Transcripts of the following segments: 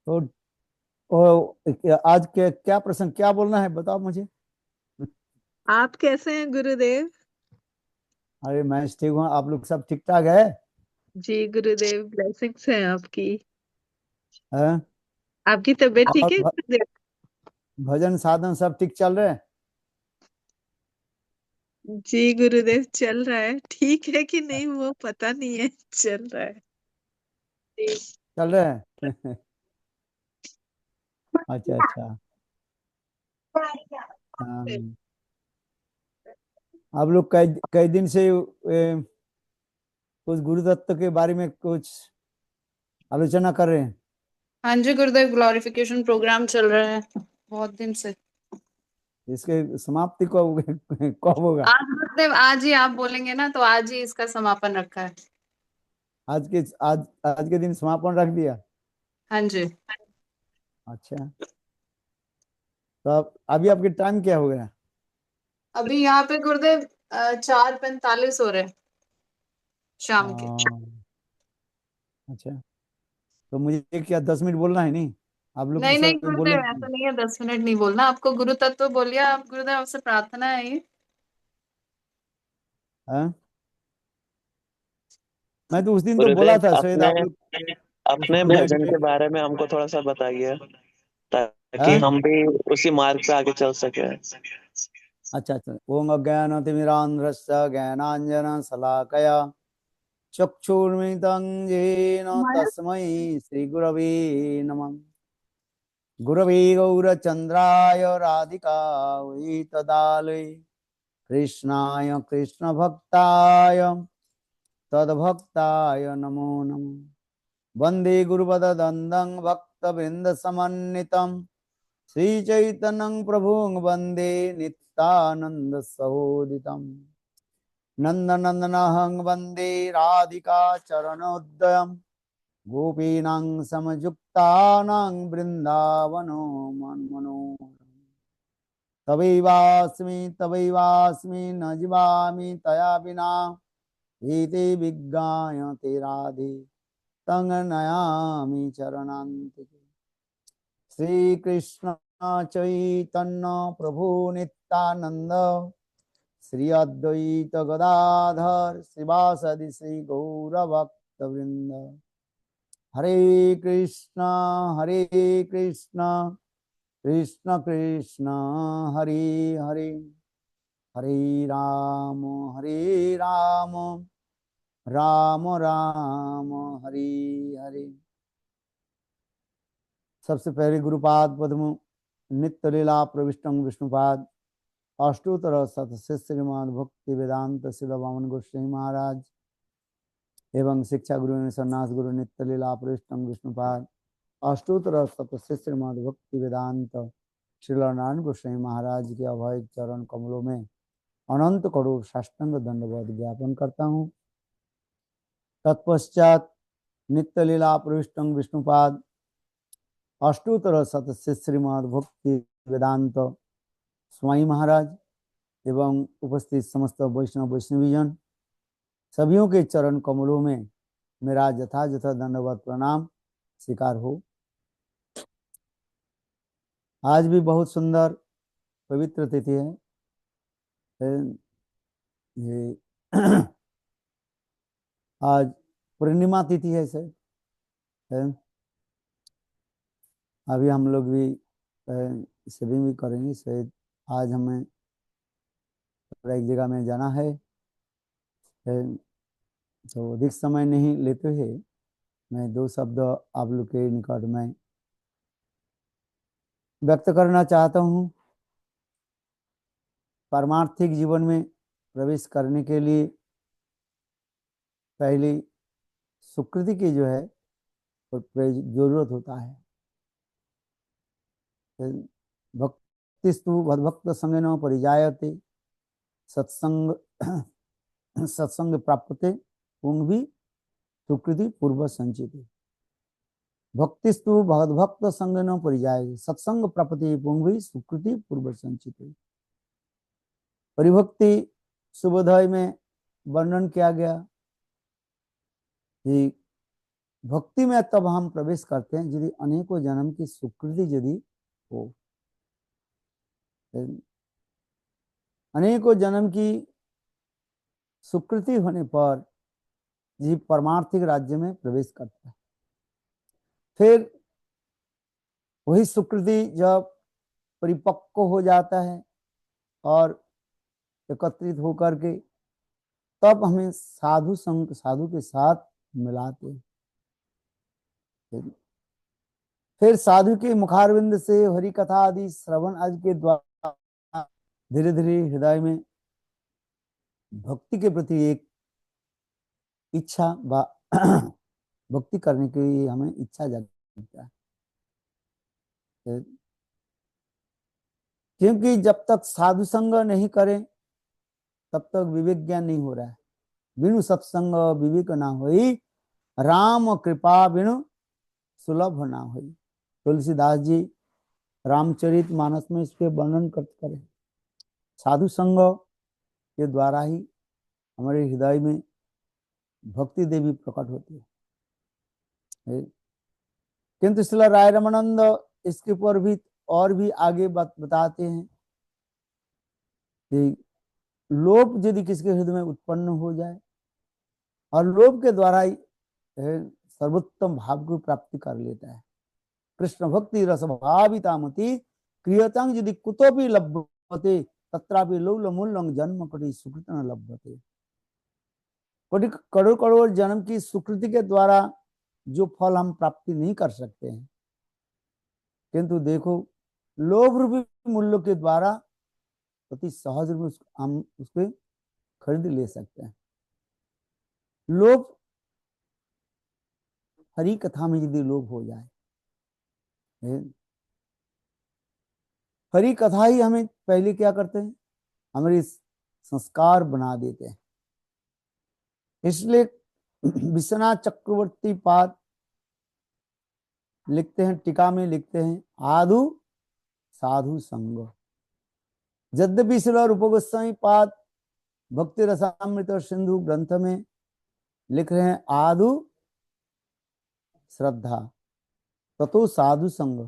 तो आज के क्या प्रसंग, क्या बोलना है, बताओ मुझे। आप कैसे हैं गुरुदेव? अरे मैं ठीक हूँ, आप लोग सब ठीक ठाक है? जी गुरुदेव, ब्लेसिंग्स हैं आपकी। हैं? आपकी तबीयत ठीक और है गुरुदेव? भजन साधन सब ठीक चल रहे हैं? जी गुरुदेव, चल रहा है। ठीक है कि नहीं वो पता नहीं है, चल रहा है। जी। चल रहे हैं। अच्छा अच्छा। हाँ, आप लोग कई कई दिन से कुछ गुरु तत्व के बारे में कुछ आलोचना कर रहे हैं। हाँ जी गुरुदेव, ग्लोरिफिकेशन प्रोग्राम चल रहा है बहुत दिन से। इसके समाप्ति कब कब होगा? आज गुरुदेव, आज ही आप बोलेंगे ना तो आज ही इसका समापन रखा है। आज के दिन समापन रख दिया? हाँ जी। अच्छा। तो अब अभी आपके टाइम क्या हो गया? अभी यहाँ पे गुरुदेव 4:45 हो रहे हैं शाम के। हाँ, अच्छा। तो मुझे क्या 10 मिनट बोलना है? नहीं, आप लोग तो नहीं नहीं सब गुरुदेव, बोलेंगे। ऐसा नहीं है, 10 मिनट नहीं बोलना आपको। गुरु तत्व बोलिए आप गुरुदेव, आपसे प्रार्थना है ये। हाँ, मैं तो उस दिन तो बोला गुरुदेव, था शायद अपने आप लोग अपने सुन रहे भजन थे। के बारे में हमको थोड़ा सा बताइए, ताकि हाँ, हम भी उसी मार्ग पे आगे चल सके। अच्छा अच्छा। ओम अज्ञानतिमिरान्ध्रस्य ज्ञानाञ्जन शलाकया चक्षुर्मिलितं येन हमारा तस्मै श्रीगुरवे नमः। गुरवे गौरचन्द्राय राधिकायै तदालये कृष्णाय कृष्णभक्ताय तद्भक्ताय नमो नमः। वन्दे गुरुपदद्वन्द्वं भक्तवृन्दसमन्वितं श्रीचैतन्यं प्रभुं वन्दे नित्यानन्दसहोदितं। नन्दनन्दनहं वन्दे राधिका चरणोदयं गोपीनां समयुक्तानां बृन्दावनो मनमोहनम्। तवैवास्मि न जीवामि तया विना एते विज्ञाय ते राधे तंग नयामि चरणान्तिके। श्री कृष्ण चैतन्य प्रभु नित्यानंद श्री अद्वैत गदाधर शिवासदि श्री गौर भक्त वृंद। हरे कृष्णा हरे कृष्णा कृष्ण कृष्ण हरे हरे हरे हरे राम राम राम हरे हरे। सबसे पहले गुरुपाद पद्म नित्य लीला प्रविष्टं विष्णुपाद अष्टोत्तर शतशिव श्रीमद भक्ति वेदांत शिल वामन गोस्वामी महाराज एवं शिक्षा गुरु ने सन्यास गुरु नित्य लीला प्रविष्टं विष्णुपाद अष्टोत्तर शतशिव श्रीमद भक्ति वेदांत श्रील नारायण गोस्वामी महाराज के अभय चरण कमलों में अनंत करोड़ साष्टांग दंडवत ज्ञापन करता हूँ। तत्पश्चात नित्य लीला प्रविष्टं विष्णुपाद अष्टोत्तर शतशिव श्रीमद भक्ति वेदांत स्वामी महाराज एवं उपस्थित समस्त वैष्णव वैष्णवीजन सभियों के चरण कमलों में मेरा यथायथ दंडवत प्रणाम स्वीकार हो। आज भी बहुत सुंदर पवित्र तिथि है। ये आज पूर्णिमा तिथि है सर। अभी हम लोग भी सभी भी करेंगे शायद। आज हमें एक जगह में जाना है, तो अधिक समय नहीं लेते हुए मैं दो शब्द आप लोग के निकट में व्यक्त करना चाहता हूँ। पारमार्थिक जीवन में प्रवेश करने के लिए पहली सुकृति की जो है जरूरत होता है। भक्तिस्तु भक्त संग परिजायते सत्संग सत्संग प्राप्ते पुंग सुकृति पूर्व संचित। भक्तिस्तु भक्त संग न परिजाय सत्संग प्राप्ति पुंग सुकृति पूर्व संचित। परिभक्ति शुभोदय में वर्णन किया गया कि भक्ति में तब हम प्रवेश करते हैं यदि अनेकों जन्म की सुकृति यदि हो। अनेकों जन्म की सुकृति होने पर जीव परमार्थिक राज्य में प्रवेश करता है। फिर वही सुकृति जब परिपक्व हो जाता है और एकत्रित होकर के तब हमें साधु संग साधु के साथ मिलाते हैं। फिर साधु के मुखारविंद से हरि कथा आदि श्रवण आदि के द्वारा धीरे धीरे हृदय में भक्ति के प्रति एक इच्छा भक्ति करने के लिए हमें इच्छा जागता है। क्योंकि जब तक साधु संग नहीं करें तब तक विवेक ज्ञान नहीं हो रहा है। बिनु सत्संग विवेक ना होई, राम कृपा बिनु सुलभ ना होई। तुलसीदास जी रामचरित मानस में इसके वर्णन करते हैं। साधु संग के द्वारा ही हमारे हृदय में भक्ति देवी प्रकट होती है। किंतु श्रील राय रमानंद इसके ऊपर भी और भी आगे बताते हैं कि लोभ यदि किसके हृदय में उत्पन्न हो जाए और लोभ के द्वारा ही सर्वोत्तम भाव को प्राप्ति कर लेता है। कृष्ण भक्ति रस भावितामति क्रियतांग यदि कुतोपि लभ्यते तत्रापि लौलमूल्यं जन्म कटि सुकृति न लभ्यते। करोड़ करोड़ जन्म की सुकृति के द्वारा जो फल हम प्राप्ति नहीं कर सकते हैं, किंतु देखो लोभ रूपी मूल्य के द्वारा अति सहज रूप हम उसको खरीद ले सकते हैं। लोभ हरि कथा में यदि लोभ हो जाए, हरि कथा ही हमें पहले क्या करते हैं, हमारे संस्कार बना देते हैं। इसलिए विश्वनाथ चक्रवर्ती पाद लिखते हैं, टीका में लिखते हैं, आदु साधु संग। यद्यपि श्रील रूप गोस्वामी पाद भक्ति रसामृत सिंधु ग्रंथ में लिख रहे हैं आदु श्रद्धा ततो साधु संग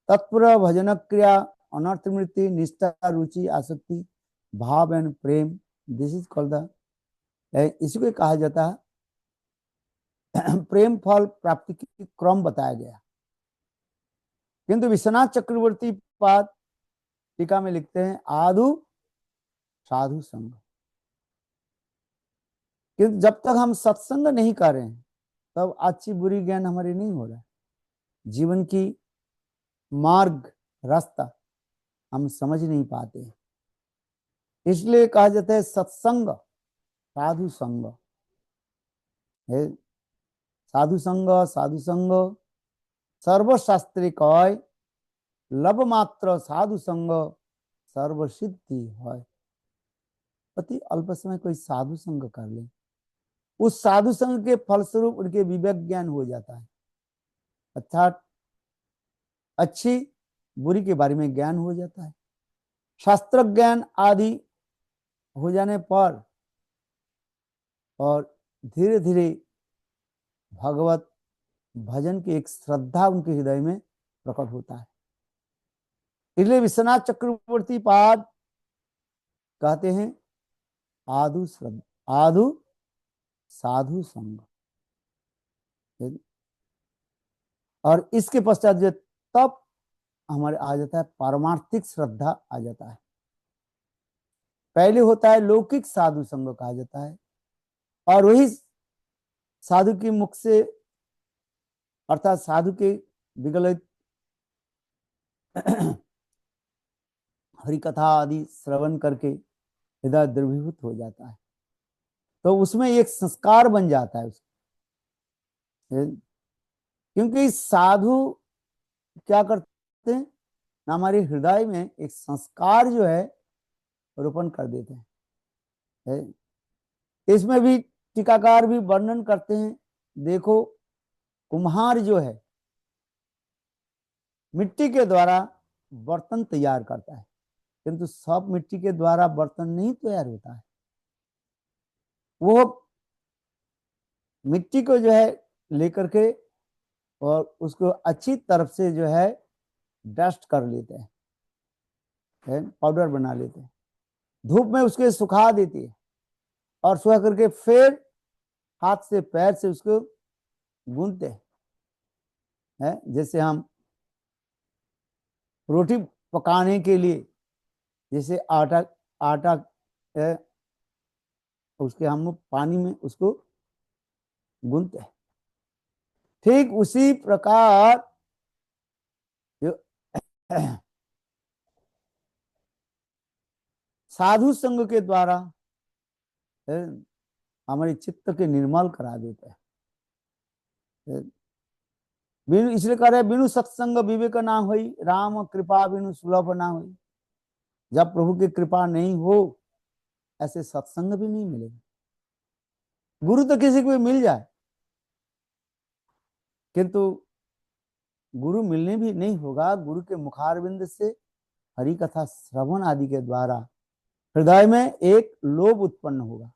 तत्पर भजन क्रिया अनर्थ मृत्यु निष्ठा रुचि आसक्ति भाव and Prem, this is called the, इसी को कहा जाता है प्रेम फल प्राप्ति की क्रम बताया गया। किंतु विश्वनाथ चक्रवर्ती पाद टीका में लिखते हैं आदु साधु संग। किंतु जब तक हम सत्संग नहीं कर रहे हैं तब अच्छी बुरी ज्ञान हमारी नहीं हो रहा है। जीवन की मार्ग रास्ता हम समझ नहीं पाते, इसलिए कहा जाता है सत्संग साधु संग है। साधु संग साधु संग सर्वशास्त्री कय लब मात्र साधु संग सर्व सिद्धि है। अति अल्प समय कोई साधु संग कर ले, उस साधु संग के फलस्वरूप उनके विवेक ज्ञान हो जाता है, अर्थात अच्छी बुरी के बारे में ज्ञान हो जाता है। शास्त्र ज्ञान आदि हो जाने पर और धीरे धीरे भगवत भजन की एक श्रद्धा उनके हृदय में प्रकट होता है। इसलिए विश्वनाथ चक्रवर्ती पाद कहते हैं आदु श्रद्धा आदु साधु संग। और इसके पश्चात जो तब हमारे आ जाता है पारमार्थिक श्रद्धा आ जाता है। पहले होता है लौकिक साधु संग कहा जाता है, और वही साधु के मुख से अर्थात साधु के विगलित हरि कथा आदि श्रवण करके हृदय द्रवीभूत हो जाता है, तो उसमें एक संस्कार बन जाता है उसको। क्योंकि साधु क्या करते हैं, हमारे हृदय में एक संस्कार जो है रोपण कर देते हैं। इसमें भी टीकाकार भी वर्णन करते हैं, देखो कुम्हार जो है मिट्टी के द्वारा बर्तन तैयार करता है, किंतु सब मिट्टी के द्वारा बर्तन नहीं तैयार होता है। वो मिट्टी को जो है लेकर के और उसको अच्छी तरफ से जो है डस्ट कर लेते हैं, पाउडर बना लेते हैं, धूप में उसके सुखा देती है और सुखा करके फिर हाथ से पैर से उसको गूंथते हैं। जैसे हम रोटी पकाने के लिए जैसे आटा आटा है, उसके हम पानी में उसको गूंथते हैं, ठीक उसी प्रकार जो साधु संग के द्वारा हमारे चित्त के निर्मल करा देते हैं। बिनु इसलिए कह रहे बिनु सत्संग विवेक ना हुई, राम कृपा बिनु सुलभ ना हुई। जब प्रभु की कृपा नहीं हो ऐसे सत्संग भी नहीं मिलेगा। गुरु तो किसी को भी मिल जाए, किंतु गुरु मिलने भी नहीं होगा। गुरु के मुखारविंद से हरि कथा श्रवण आदि के द्वारा हृदय में एक लोभ उत्पन्न होगा,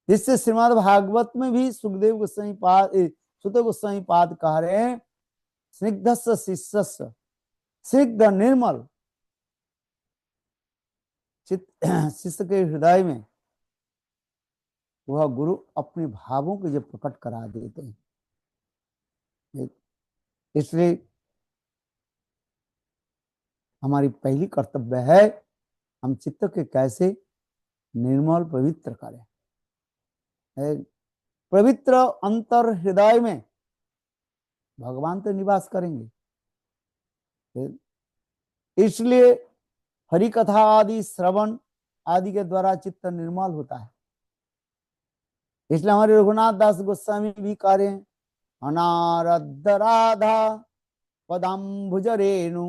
जिससे श्रीमद् भागवत में भी सुखदेव गोस्वामी पाद सुत गोस्वामी पाद कह रहे हैं, स्निग्धस्य शिष्यस्य स्निग्ध निर्मल शिष्य के हृदय में वह गुरु अपने भावों को जब प्रकट करा देते हैं। इसलिए हमारी पहली कर्तव्य है हम चित्त के कैसे निर्मल पवित्र करें। पवित्र अंतर हृदय में भगवान तो निवास करेंगे, इसलिए हरि कथा आदि श्रवण आदि के द्वारा चित्त निर्मल होता है। इसलिए हमारे रघुनाथ दास गोस्वामी भी कह रहे हैं, अनारद्ध राधा पदाम्बुज रेणु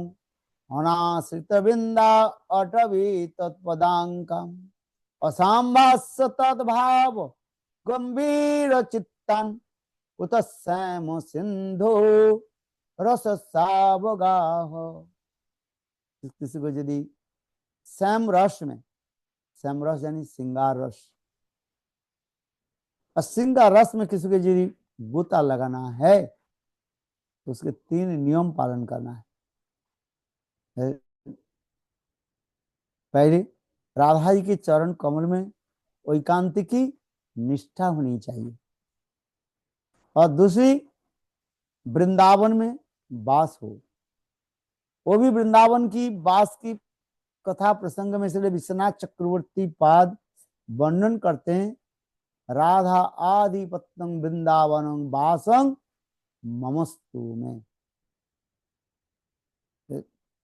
अनाश्रित बिंदा अटवी तत्पदांकम असाम्भास्य तद्भाव गंभीर चित्तन उत सैम सिंधु रस सावगाह। किसी को यदि सैम रस में, सैम रस यानी श्रृंगार रस, और श्रृंगार रस में किसी को यदि गोता लगाना है तो उसके 3 नियम पालन करना है। पहले राधा जी के चरण कमल में एकांतिकी निष्ठा होनी चाहिए, और दूसरी वृंदावन में वास हो। वो भी वृंदावन की वास की कथा प्रसंग में से विश्वनाथ चक्रवर्ती पाद वर्णन करते हैं, राधा आधिपत्यं वृंदावनं वासं ममस्तु में।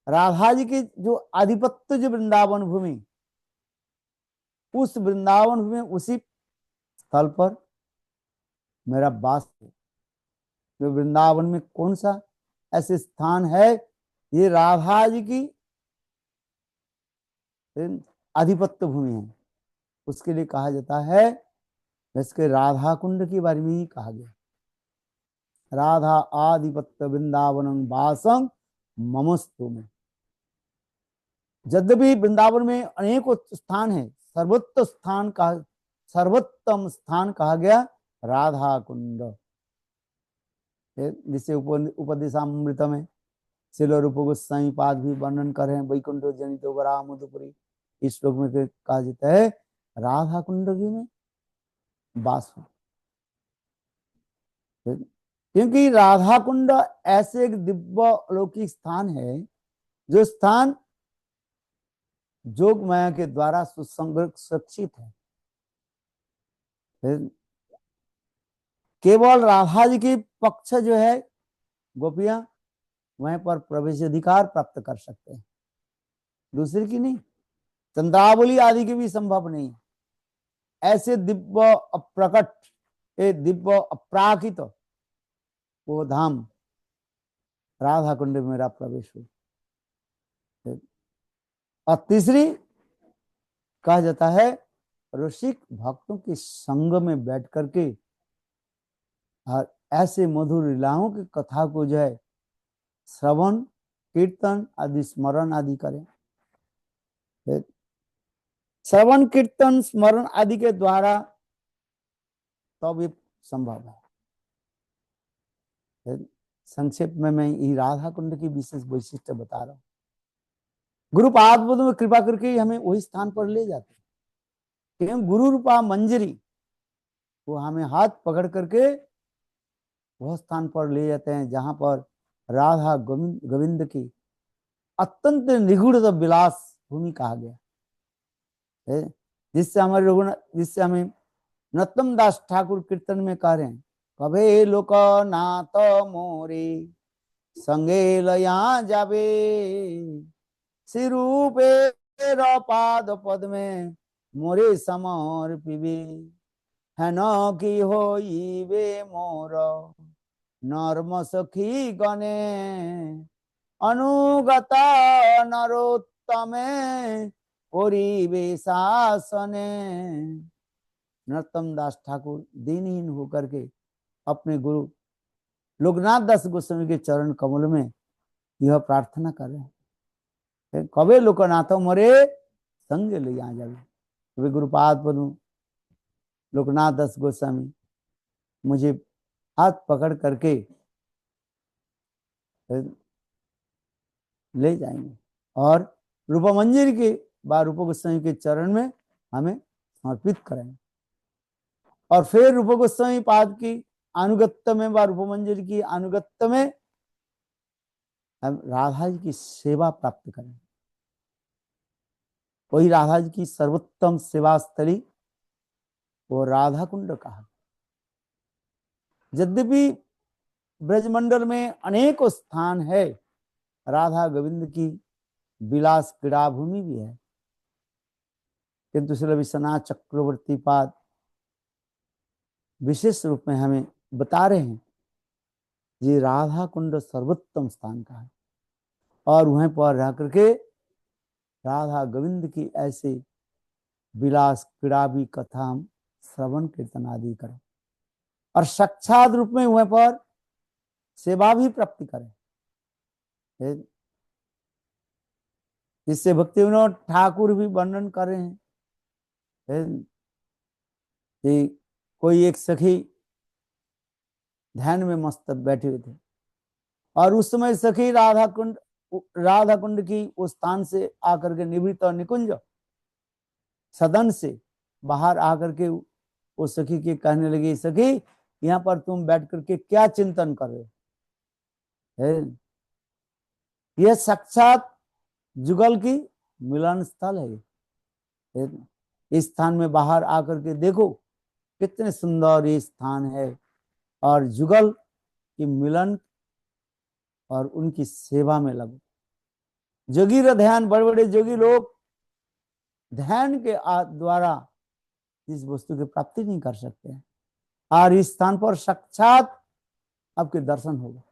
राधा जी की जो आधिपत्य जो वृंदावन भूमि, उस वृंदावन भूमि उसी स्थल पर मेरा वास है। जो वृंदावन में कौन सा ऐसे स्थान है, ये राधा जी की आधिपत्य भूमि है, उसके लिए कहा जाता है। इसके राधा कुंड के बारे में ही कहा गया, राधा आधिपत्य वृंदावन वासं ममस्तु में। यद्यपि वृंदावन में अनेकों स्थान है, सर्वोत्तम स्थान कहा गया राधा कुंड। जिसे उपदेशामृत में श्रील रूप गोस्वामी पाद भी वर्णन कर रहे हैं, वैकुंठ जनितो वरा मधुपुरी। इस श्लोक में कहा जाता है राधा कुंड में वास हो, क्योंकि राधा कुंड ऐसे एक दिव्य अलौकिक स्थान है, जो स्थान जोग माया के द्वारा सुरक्षित है। केवल राधा जी की पक्ष जो है गोपियां वहीं पर प्रवेश अधिकार प्राप्त कर सकते हैं, दूसरे की नहीं। चंद्रावली आदि की भी संभव नहीं। ऐसे दिव्य अप्रकट, दिव्य अपराकित वो धाम राधा कुंड में मेरा प्रवेश हो। और तीसरी कहा जाता है ऋषिक भक्तों के संग में बैठ करके और ऐसे मधुर लीलाओं की कथा को जो है श्रवण कीर्तन आदि स्मरण आदि करें। श्रवण कीर्तन स्मरण आदि के द्वारा तब ये संभव है। संक्षेप में मैं ये राधा कुंड की विशेष वैशिष्ट बता रहा हूँ। गुरुपाद पद्म में कृपा करके हमें वही स्थान पर ले जाते हैं। गुरु रूपा मंजरी, वो हमें हाथ पकड़ करके वह स्थान पर ले जाते हैं जहां पर राधा गोविंद की अत्यंत निगूढ़ विलास भूमि कहा गया है। जिससे हमें नरोत्तम दास ठाकुर कीर्तन में कह रहे हैं, कभे लोक नाथ मोरे संगे लया जाबे, सिरूपे पाद पद में मोरे समर्पिबे, है न की होइबे मोर नर्म सखी गणे, अनुगत नरोत्तमे करिबे शासने। नरोत्तम दास ठाकुर दीनहीन होकर के अपने गुरु लोकनाथ दास गोस्वामी के चरण कमल में यह प्रार्थना कर रहे हैं, कबे लोकनाथ मोरे संग ले आ जावे। वे गुरुपाद पद्म लोकनाथ दास गोस्वामी मुझे हाथ पकड़ करके ले जाएंगे और रूपा मंजरी के बाद रूपा गोस्वामी के चरण में हमें समर्पित करेंगे। और फिर रूपा गोस्वामी पाद की अनुगत्य में व रूपा मंजरी की अनुगत्य में हम राधा जी की सेवा प्राप्त करें। वही राधा जी की सर्वोत्तम सेवा स्थली वो राधा कुंड कहा। यद्यपि ब्रजमंडल में अनेकों स्थान है, राधा गोविंद की विलास क्रीड़ा भूमि भी है, किंतु श्री विश्वनाथ चक्रवर्ती पाद विशेष रूप में हमें बता रहे हैं ये राधा कुंड सर्वोत्तम स्थान का है और वहीं पर रह करके राधा गोविंद की ऐसे विलास क्रीड़ा भी कथा हम श्रवण कीर्तन आदि करें और साक्षात रूप में वहीं पर सेवा भी प्राप्ति करें। इससे भक्ति विनोद ठाकुर भी वर्णन कर रहे हैं कि कोई एक सखी ध्यान में मस्त बैठे हुए थे और उस समय सखी राधा कुंड की उस स्थान से आकर के निवृत्त और निकुंज सदन से बाहर आकर के उस सखी के कहने लगी, सखी यहाँ पर तुम बैठ करके क्या चिंतन कर रहे हो? यह साक्षात जुगल की मिलन स्थल है। इस स्थान में बाहर आकर के देखो कितने सुंदर ये स्थान है और जुगल की मिलन और उनकी सेवा में लगो। जोगी रा ध्यान, बड़े बड़े जोगी लोग ध्यान के द्वारा इस वस्तु की प्राप्ति नहीं कर सकते हैं और इस स्थान पर साक्षात आपके दर्शन होगा।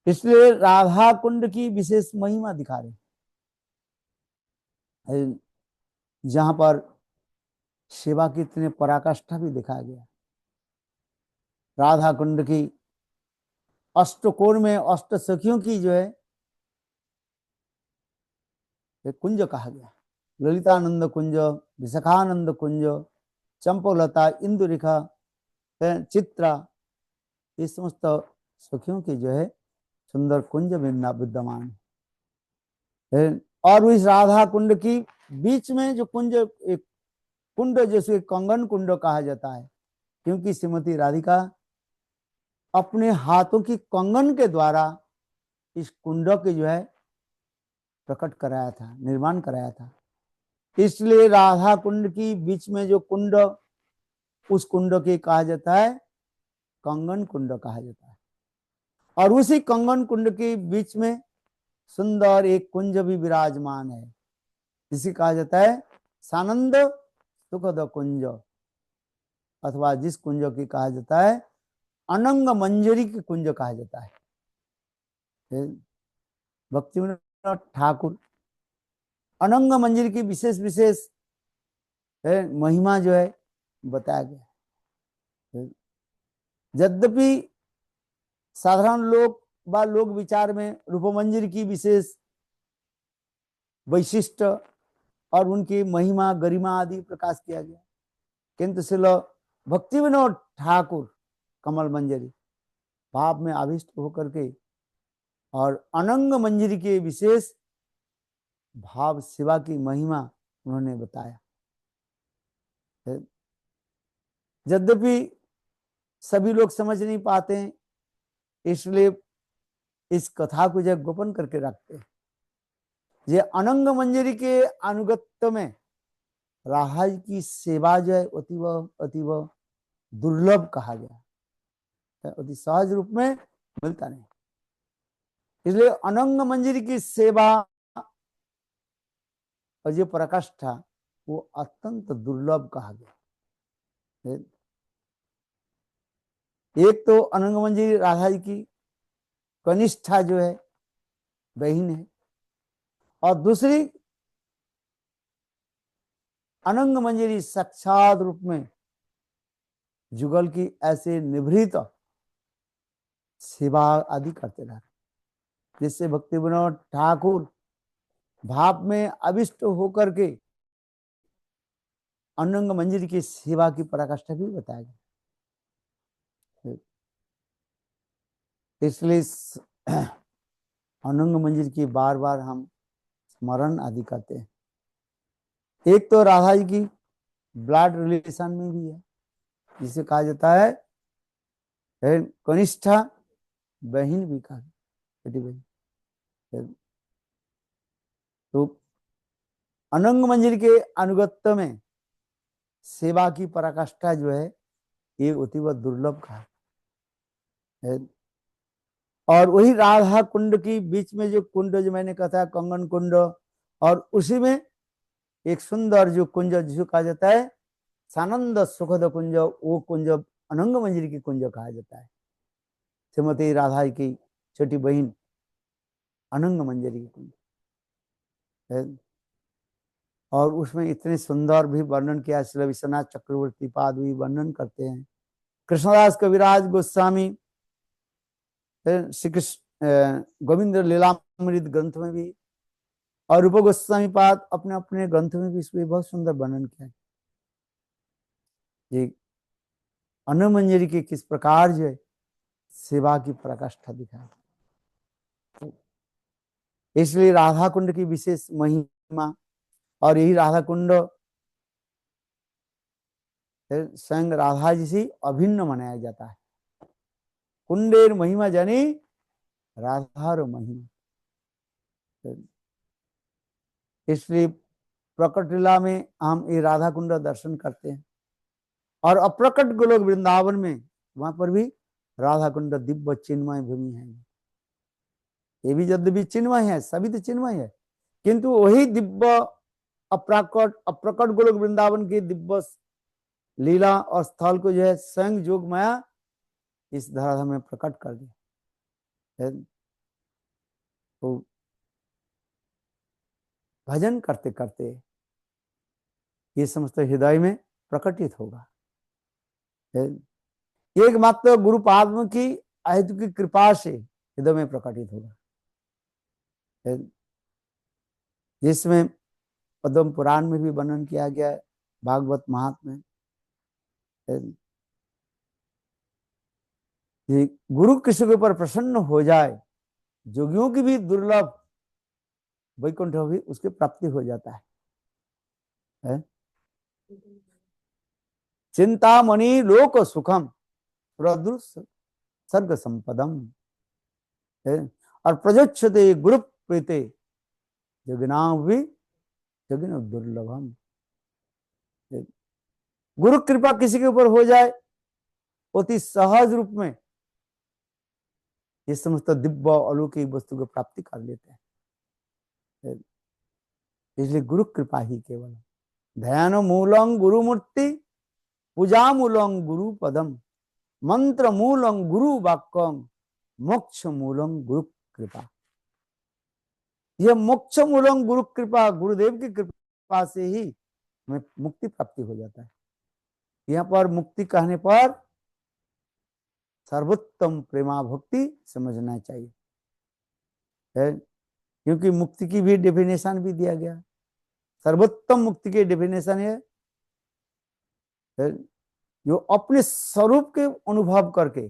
इसलिए राधा कुंड की विशेष महिमा दिखा रहे हैं, जहां पर सेवा की इतने पराकाष्ठा भी दिखाया गया। राधा कुंड की अष्टकोण में अष्ट सखियों की जो है कुंज कहा गया। ललितानंद कुंज, विशाखानंद कुंज, चंपकलता, इंदुरेखा, चित्रा, ये समस्त सखियों की जो है सुंदर कुंज विद्यमान है। और इस राधा कुंड की बीच में जो कुंज, एक कुंड जैसे कंगन कुंड कहा जाता है, क्योंकि श्रीमती राधिका अपने हाथों की कंगन के द्वारा इस कुंड के जो है प्रकट कराया था, निर्माण कराया था। इसलिए राधा कुंड की बीच में जो कुंड, उस कुंड के कहा जाता है कंगन कुंड कहा जाता है। और उसी कंगन कुंड के बीच में सुंदर एक कुंज भी विराजमान है, जिसे कहा जाता है सानंद सुखद कुंज, अथवा जिस कुंज की कहा जाता है अनंग मंजरी की कुंज कहा जाता है। भक्ति विनोद ठाकुर अनंग मंजरी की विशेष विशेष महिमा जो है बताया गया। यद्यपि साधारण लोग विचार में रूप मंजरी की विशेष वैशिष्ट और उनकी महिमा गरिमा आदि प्रकाश किया गया, किंतु श्रील भक्ति विनोद ठाकुर कमल मंजरी भाव में आविष्ट होकर के और अनंग मंजरी के विशेष भाव सेवा की महिमा उन्होंने बताया। यद्यपि सभी लोग समझ नहीं पाते हैं, इसलिए इस कथा को जो गोपन करके रखते हैं। ये अनंग मंजरी के अनुगत्य में राहाज की सेवा जो है अतीव अतीव दुर्लभ कहा गया, अति सहज रूप में मिलता नहीं। इसलिए अनंग मंजरी की सेवा और जो प्रकाष्ठा वो अत्यंत दुर्लभ कहा गया। एक तो अनंग मंजरी राधा जी की कनिष्ठा जो है बहन है, और दूसरी अनंग मंजरी साक्षात रूप में जुगल की ऐसे निभृत सेवा आदि करते रहे, जिससे भक्ति विनोद ठाकुर भाव में अविष्ट होकर के अनंग मंजरी की सेवा की पराकाष्ठा भी बताया गया। इसलिए अनंग मंजरी की बार बार हम स्मरण आदि करते हैं। एक तो राधा जी की ब्लड रिलेशन में भी है, जिसे कहा जाता है कनिष्ठा बहन भी कहा, बेटी बहन। तो अनंग मंजरी के अनुगत्य में सेवा की पराकाष्ठा जो है ये अतीव दुर्लभ कहा है। और वही राधा कुंड की बीच में जो कुंड जो मैंने कहा था कंगन कुंड, और उसी में एक सुंदर जो कुंज जिसको कहा जाता है सानंद सुखद कुंज, वो कुंज अनंग मंजरी की कुंज कहा जाता है। श्रीमती राधा की छोटी बहन अनंग मंजरी की कुंज है। और उसमें इतने सुंदर भी वर्णन किया, श्री विश्वनाथ चक्रवर्ती पाद भी वर्णन करते हैं, कृष्णदास कविराज गोस्वामी श्री कृष्ण गोविंद लीलामृत ग्रंथ में भी, और रूप गोस्वामी पाद अपने अपने ग्रंथ में भी इसमें बहुत सुंदर वर्णन किया है। ये अनंग मंजरी की किस प्रकार जो है सेवा की प्रकाष्ठा दिखाई। इसलिए राधा कुंड की विशेष महिमा, और यही राधा कुंड स्वयं राधा जी से अभिन्न मनाया जाता है। कुंडेर महिमा जानी राधार महिमा। इसलिए प्रकट लीला में हम ये राधा कुंड दर्शन करते हैं, और अप्रकट गोलोक वृंदावन में वहां पर भी राधा कुंड दिव्य चिन्मय भूमि है। ये भी यद्यपि चिन्मय है, सभी तो चिन्मय है, किंतु वही दिव्य अप्रकट गोलोक वृंदावन के दिव्य लीला और स्थल को जो है स्वयं जोग माया इस धराधाम में प्रकट कर दिया। तो भजन करते करते ये समस्त हृदय में प्रकटित होगा। एकमात्र गुरु पाद्म की अहेतु की कृपा से हृदय में प्रकटित होगा, जिसमें पद्म पुराण में भी वर्णन किया गया है, भागवत महात्म्य में। गुरु किसी के ऊपर प्रसन्न हो जाए, जोगियों की भी दुर्लभ वैकुंठ भी उसकी प्राप्ति हो जाता है। चिंतामणि लोक सुखम प्रदुष सर्ग संपदम, और प्रजोच्छते गुरु प्रीते जगनाम भी जगन दुर्लभम। गुरु कृपा किसी के ऊपर हो जाए, अति सहज रूप में ये समस्त दिव्य अलौकिक वस्तु को प्राप्ति कर लेते हैं। इसलिए गुरु कृपा ही केवल, ध्यान मूलंग गुरु मूर्ति, पूजा मूलंग गुरु पदम, मंत्र मूलंग गुरु वाक्यम, मोक्ष मूलंग गुरु कृपा। यह मोक्ष मूलंग गुरु कृपा, गुरुदेव की कृपा से ही हमें मुक्ति प्राप्ति हो जाता है। यहाँ पर मुक्ति कहने पर सर्वोत्तम प्रेमा भक्ति समझना चाहिए, क्योंकि मुक्ति की भी डेफिनेशन भी दिया गया। सर्वोत्तम मुक्ति की डेफिनेशन है जो अपने स्वरूप के अनुभव करके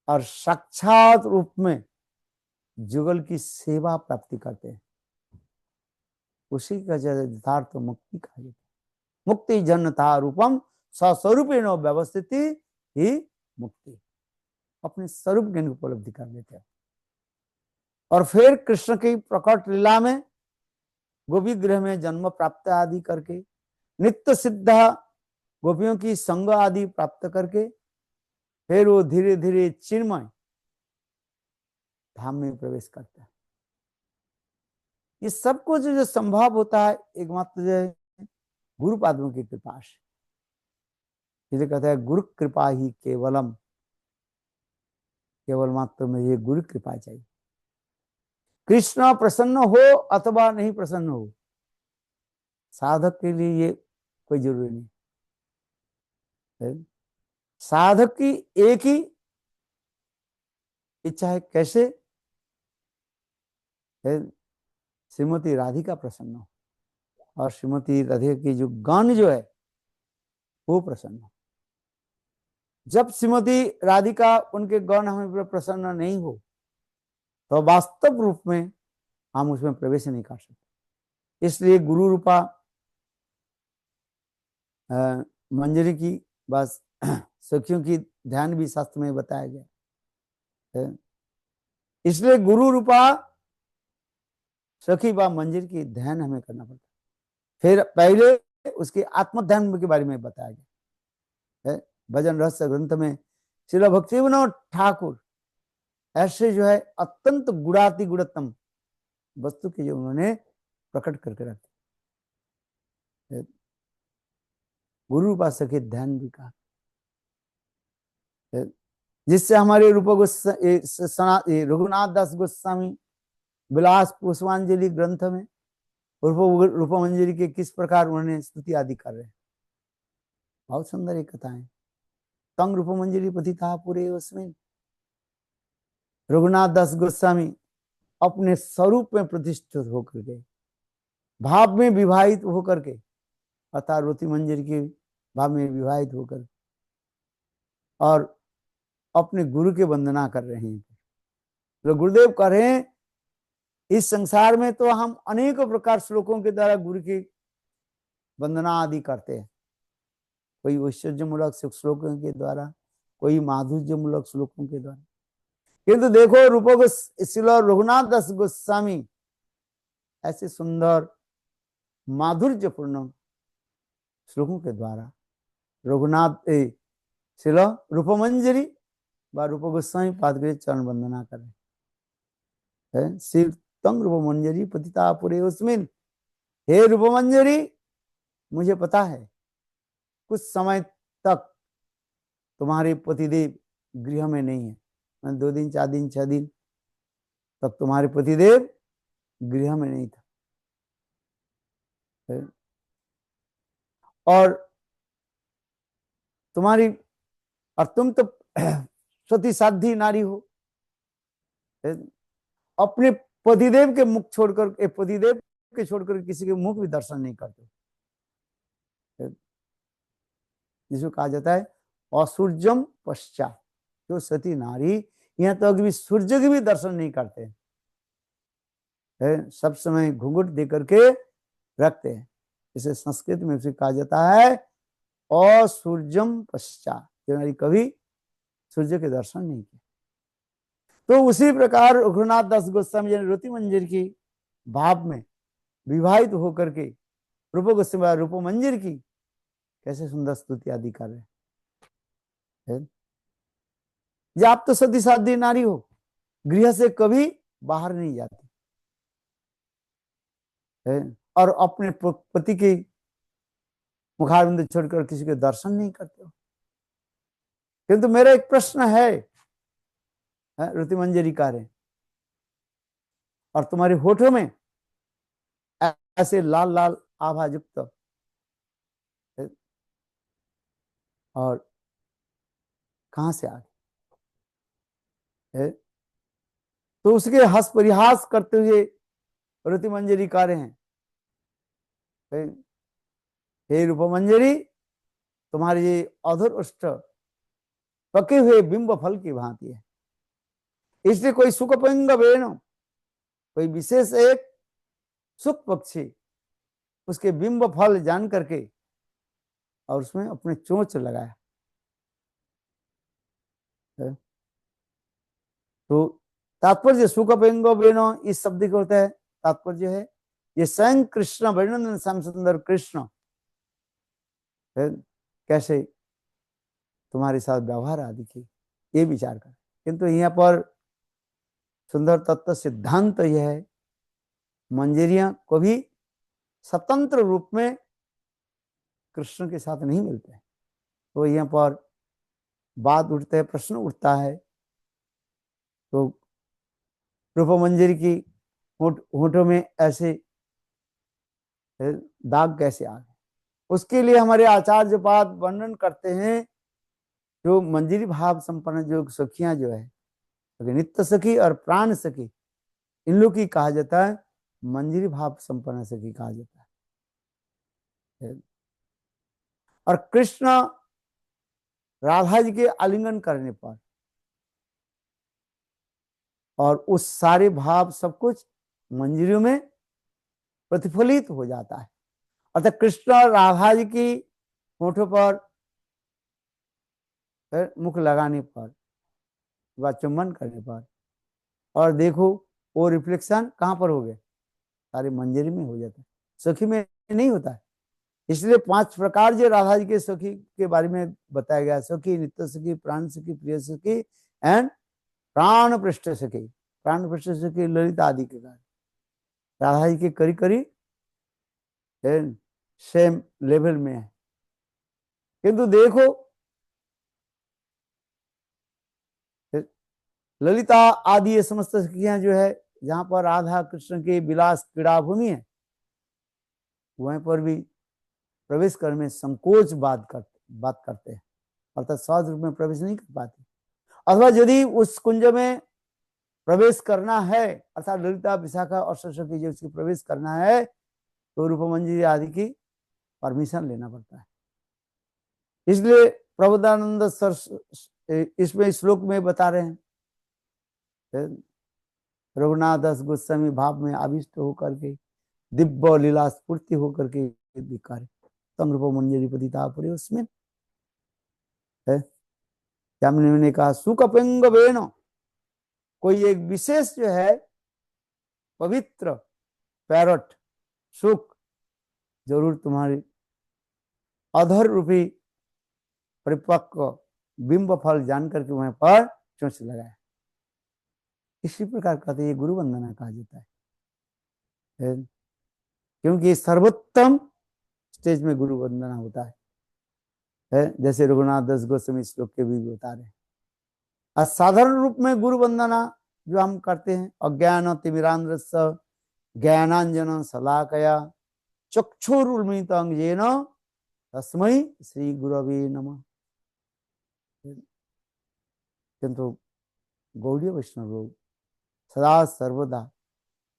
और साक्षात रूप में जुगल की सेवा प्राप्ति करते हैं, उसी का यथार्थ मुक्ति कहा जाता है। मुक्ति जन्नता रूपम स्वस्वरूपेण व्यवस्थिति ही मुक्ति, अपने स्वरूप ज्ञान की उपलब्धि कर लेते हैं। और फिर कृष्ण की प्रकट लीला में गोपी गृह में जन्म प्राप्त आदि करके, नित्य सिद्ध गोपियों की संग आदि प्राप्त करके, फिर वो धीरे धीरे चिन्मय धाम में प्रवेश करता है। ये सब कुछ जो संभव होता है एकमात्र जो है गुरु पादों की कृपा से। इसलिए कहता है गुरु कृपा ही केवलम, केवल मात्र में ये गुरु कृपा चाहिए। कृष्ण प्रसन्न हो अथवा नहीं प्रसन्न हो, साधक के लिए ये कोई जरूरी नहीं है। साधक की एक ही इच्छा है, कैसे है, श्रीमती राधिका प्रसन्न हो, और श्रीमती राधिका की जो गान जो है वो प्रसन्न हो। जब श्रीमती राधिका उनके गौण हमें पर प्रसन्न नहीं हो तो वास्तव रूप में हम उसमें प्रवेश नहीं कर सकते। इसलिए गुरु रूपा मंजरी की बस सखियों की ध्यान भी शास्त्र में बताया गया है। इसलिए गुरु रूपा सखी व मंजरी की ध्यान हमें करना पड़ता है। फिर पहले उसके आत्म ध्यान के बारे में बताया गया है। भजन रहस्य ग्रंथ में श्रील भक्तिविनोद ठाकुर ऐसे जो है अत्यंत गुणाति गुणतम वस्तु की जो उन्होंने प्रकट करके रखी, गुरु रूपा सखी ध्यान भी कहा, जिससे हमारे रूप रघुनाथ दास गोस्वामी विलास पुष्पांजलि ग्रंथ में रूप मंजरी के किस प्रकार उन्होंने स्तुति आदि कर रहे हैं। बहुत सुंदर एक कथा है। तंग रूप मंजरी पतिता पूरे उसमें रघुनाथ दास गोस्वामी अपने स्वरूप में प्रतिष्ठित होकर के, भाव में विवाहित होकर के, अर्थात रोती मंजरी के भाव में विवाहित होकर और अपने गुरु के वंदना कर रहे हैं। तो गुरुदेव कह रहे हैं इस संसार में तो हम अनेक प्रकार श्लोकों के द्वारा गुरु की वंदना आदि करते हैं, कोई ऐश्वर्यमूलक श्लोकों के द्वारा, कोई माधुर्यमूलक श्लोकों के द्वारा, किंतु देखो रूप श्रील रघुनाथ दास गोस्वामी ऐसे सुंदर माधुर्यपूर्ण श्लोकों के द्वारा रघुनाथ श्रील रूप मंजरी व रूप गोस्वामी पादग्रह चरण वंदना कर रहे हैं। श्री तंग रूप मंजरी पतिता पुरे उसमिन, हे रूप मंजरी मुझे पता है कुछ समय तक तुम्हारे पतिदेव गृह में नहीं है, 2 दिन 4 दिन 6 दिन तक तुम्हारे पतिदेव गृह में नहीं था, और तुम्हारी और तुम तो सती साध्वी नारी हो, अपने पतिदेव के मुख छोड़कर, पतिदेव के छोड़कर किसी के मुख भी दर्शन नहीं करते, जिसको कहा जाता है असुर्जम पश्चात। जो सती नारी यहाँ तो अभी सूर्य के भी दर्शन नहीं करते हैं, सब समय घूंघट दे करके रखते हैं। इसे संस्कृत में उसे कहा जाता है असुर्जम पश्चात, जो नारी कभी सूर्य के दर्शन नहीं किए। तो उसी प्रकार रघुनाथ दास गोस्वामी रोती मंजरी की भाव में विवाहित होकर के रूप गोस्वामी रूप मंजरी की कैसे सुंदर स्तुति आदि कर रहे हैं। जब आप तो सती साध्वी नारी हो, गृह से कभी बाहर नहीं जाती है, और अपने पति के मुखारविंद छोड़कर किसी के दर्शन नहीं करते हो। किंतु मेरा एक प्रश्न है, रुति मंजरी कार्य, और तुम्हारे होठों में ऐसे लाल लाल आभा युक्त और कहां से आ गए? तो उसके हंस परिहास करते हुए रुति मंजरी कार्य हैं, हे रूप मंजरी तुम्हारे ये अधर उष्ट पके हुए बिंब फल की भांति है, इसलिए कोई सुखपंग वेणु, कोई विशेष एक सुख पक्षी उसके बिंब फल जान करके और उसमें अपने चोंच लगाया। तो तात्पर्य सुखपंग वेणु इस शब्द का होता है, तात्पर्य है ये स्वयं कृष्ण वर्णन श्याम सुंदर कृष्ण कैसे तुम्हारे साथ व्यवहार आदि की ये विचार कर। किंतु यहाँ पर सुंदर तत्व सिद्धांत तो यह है मंजरियां को भी स्वतंत्र रूप में कृष्ण के साथ नहीं मिलते। तो यहाँ पर बात उठते है, प्रश्न उठता है तो रूप मंजरी की होठों में ऐसे दाग कैसे आ गए? उसके लिए हमारे आचार्य पाद वर्णन करते हैं जो मंजरी भाव संपन्न जो सखियां जो है, नित्य सखी और प्राण सखी, इन लोग की कहा जाता है मंजरी भाव संपन्न सखी कहा जाता है। और कृष्ण राधा जी के आलिंगन करने पर और उस सारे भाव सब कुछ मंजरियों में प्रतिफलित हो जाता है। अर्थात कृष्ण और राधा जी की होठों पर मुख लगाने पर व चुंबन करने पर और देखो वो रिफ्लेक्शन कहाँ पर हो गए? सारे मंजरी में हो जाता है, सखी में नहीं होता है। इसलिए 5 प्रकार जो राधा जी के सखी के बारे में बताया गया, सखी, नित्य सखी, प्राण सखी, प्रिय सखी एंड प्राण पृष्ठ सखी। प्राण पृष्ठ सखी ललिता आदि के कारण राधा जी के करी करी सेम लेवल में है। किंतु देखो ललिता आदि ये समस्त सखियां जो है जहां पर राधा कृष्ण के विलास क्रीड़ा भूमि है वहीं पर भी प्रवेश करने में संकोच बात करते हैं, अर्थात सहज रूप में प्रवेश नहीं कर पाते। अथवा यदि उस कुंज में प्रवेश करना है अर्थात ललिता विशाखा और सरस्वती जी उसकी प्रवेश करना है तो रूप मंजरी आदि की परमिशन लेना पड़ता है। इसलिए प्रबोधानंद सर इसमें श्लोक में बता रहे हैं रघुनाथ दास गोस्वामी भाव में आविष्ट होकर के दिव्य लीला स्फूर्ति होकर के दिखारे तम रूप मंजरी पतिता पूरे उसमें है। ने कहा सुकपिंग वेणु, कोई एक विशेष जो है पवित्र पैरट सुख जरूर तुम्हारी अधर रूपी परिपक्व बिंब फल जान करके वहां पर चोंच लगाया। इसी प्रकार कहते ये गुरु वंदना कहा जाता है, क्योंकि सर्वोत्तम स्टेज में गुरु वंदना होता है जैसे रघुनाथ दास गोस्वामी श्लोक के भी बता रहे हैं। असाधारण रूप में गुरु वंदना जो हम करते हैं अज्ञान तिमिरांध्रस्य ज्ञानांजन शलाकया चक्षुरुन्मीलितं अंजेन तस्मै श्री गुरवे नमः। किंतु गौड़ीय वैष्णव लोग सदा सर्वदा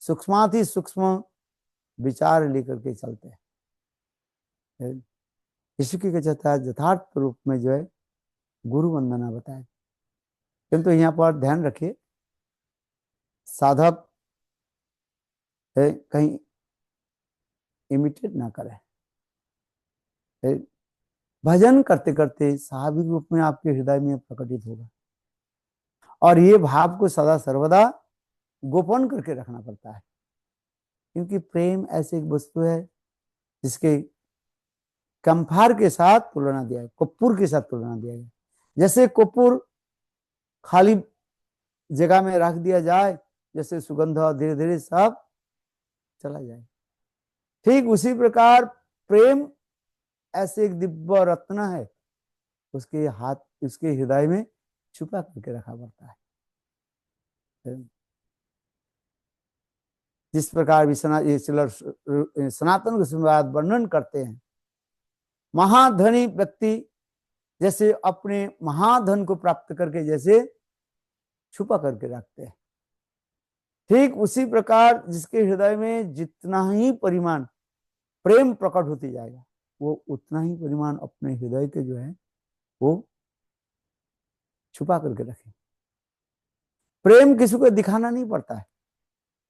सूक्ष्माति सूक्ष्म विचार लेकर के चलते हैं। इसी के कहता है यथार्थ रूप में जो है गुरु वंदना बताए। किंतु यहाँ पर ध्यान रखिए साधक कहीं इमिटेट ना करे। भजन करते करते स्वाभाविक रूप में आपके हृदय में प्रकटित होगा और ये भाव को सदा सर्वदा गोपन करके रखना पड़ता है, क्योंकि प्रेम ऐसी एक वस्तु है जिसके कम्फार के साथ तुलना दिया है, कपूर के साथ तुलना दिया है। जैसे कपूर खाली जगह में रख दिया जाए जैसे सुगंध धीरे धीरे सब चला जाए, ठीक उसी प्रकार प्रेम ऐसे एक दिव्य रत्न है, उसके हाथ उसके हृदय में छुपा करके रखा पड़ता है। जिस प्रकार भी सनातन गोस्वामी वर्णन करते हैं, महाधनी व्यक्ति जैसे अपने महाधन को प्राप्त करके जैसे छुपा करके रखते हैं, ठीक उसी प्रकार जिसके हृदय में जितना ही परिमाण प्रेम प्रकट होती जाएगा वो उतना ही परिमाण अपने हृदय के जो है वो छुपा करके रखे। प्रेम किसी को दिखाना नहीं पड़ता है,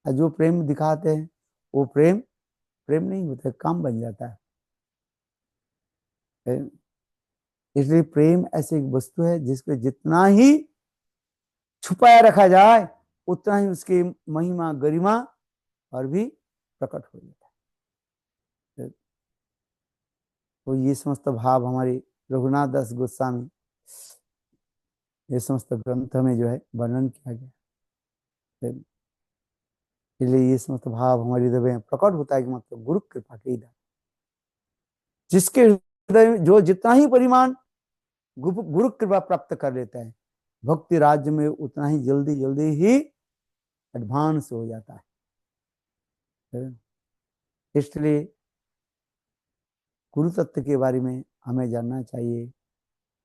और जो प्रेम दिखाते हैं वो प्रेम प्रेम नहीं होता, काम बन जाता है। इसलिए प्रेम ऐसी एक वस्तु है जिसको जितना ही छुपाया रखा जाए उतना ही उसकी महिमा गरिमा और भी प्रकट हो जाता है। तो ये समस्त भाव हमारे रघुनाथ दास गोस्वामी ये समस्त ग्रंथ में जो है वर्णन किया गया। इसलिए ये समस्त भाव हमारे हृदय में प्रकट होता है कि मतलब गुरु कृपा के इधर जिसके हृदय में जो जितना ही परिमाण गुरु कृपा प्राप्त कर लेता है, भक्ति राज्य में उतना ही जल्दी जल्दी ही एडवांस हो जाता है। इसलिए गुरु तत्व के बारे में हमें जानना चाहिए,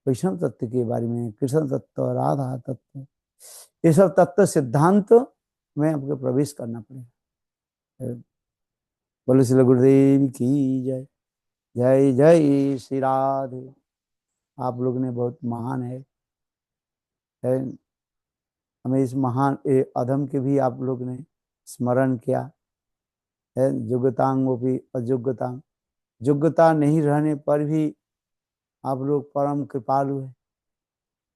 वैष्णव तत्व के बारे में, कृष्ण तत्व, राधा तत्व, ये सब तत्व सिद्धांत में आपको प्रवेश करना पड़ेगा। बोलो श्री गुरुदेव की जय। जय जय श्री राधे। आप लोग ने बहुत महान है, हमें इस महान अधम के भी आप लोग ने स्मरण किया है। योग्यतांग वो भी अयोग्यतांग, योग्यता नहीं रहने पर भी आप लोग परम कृपालु है,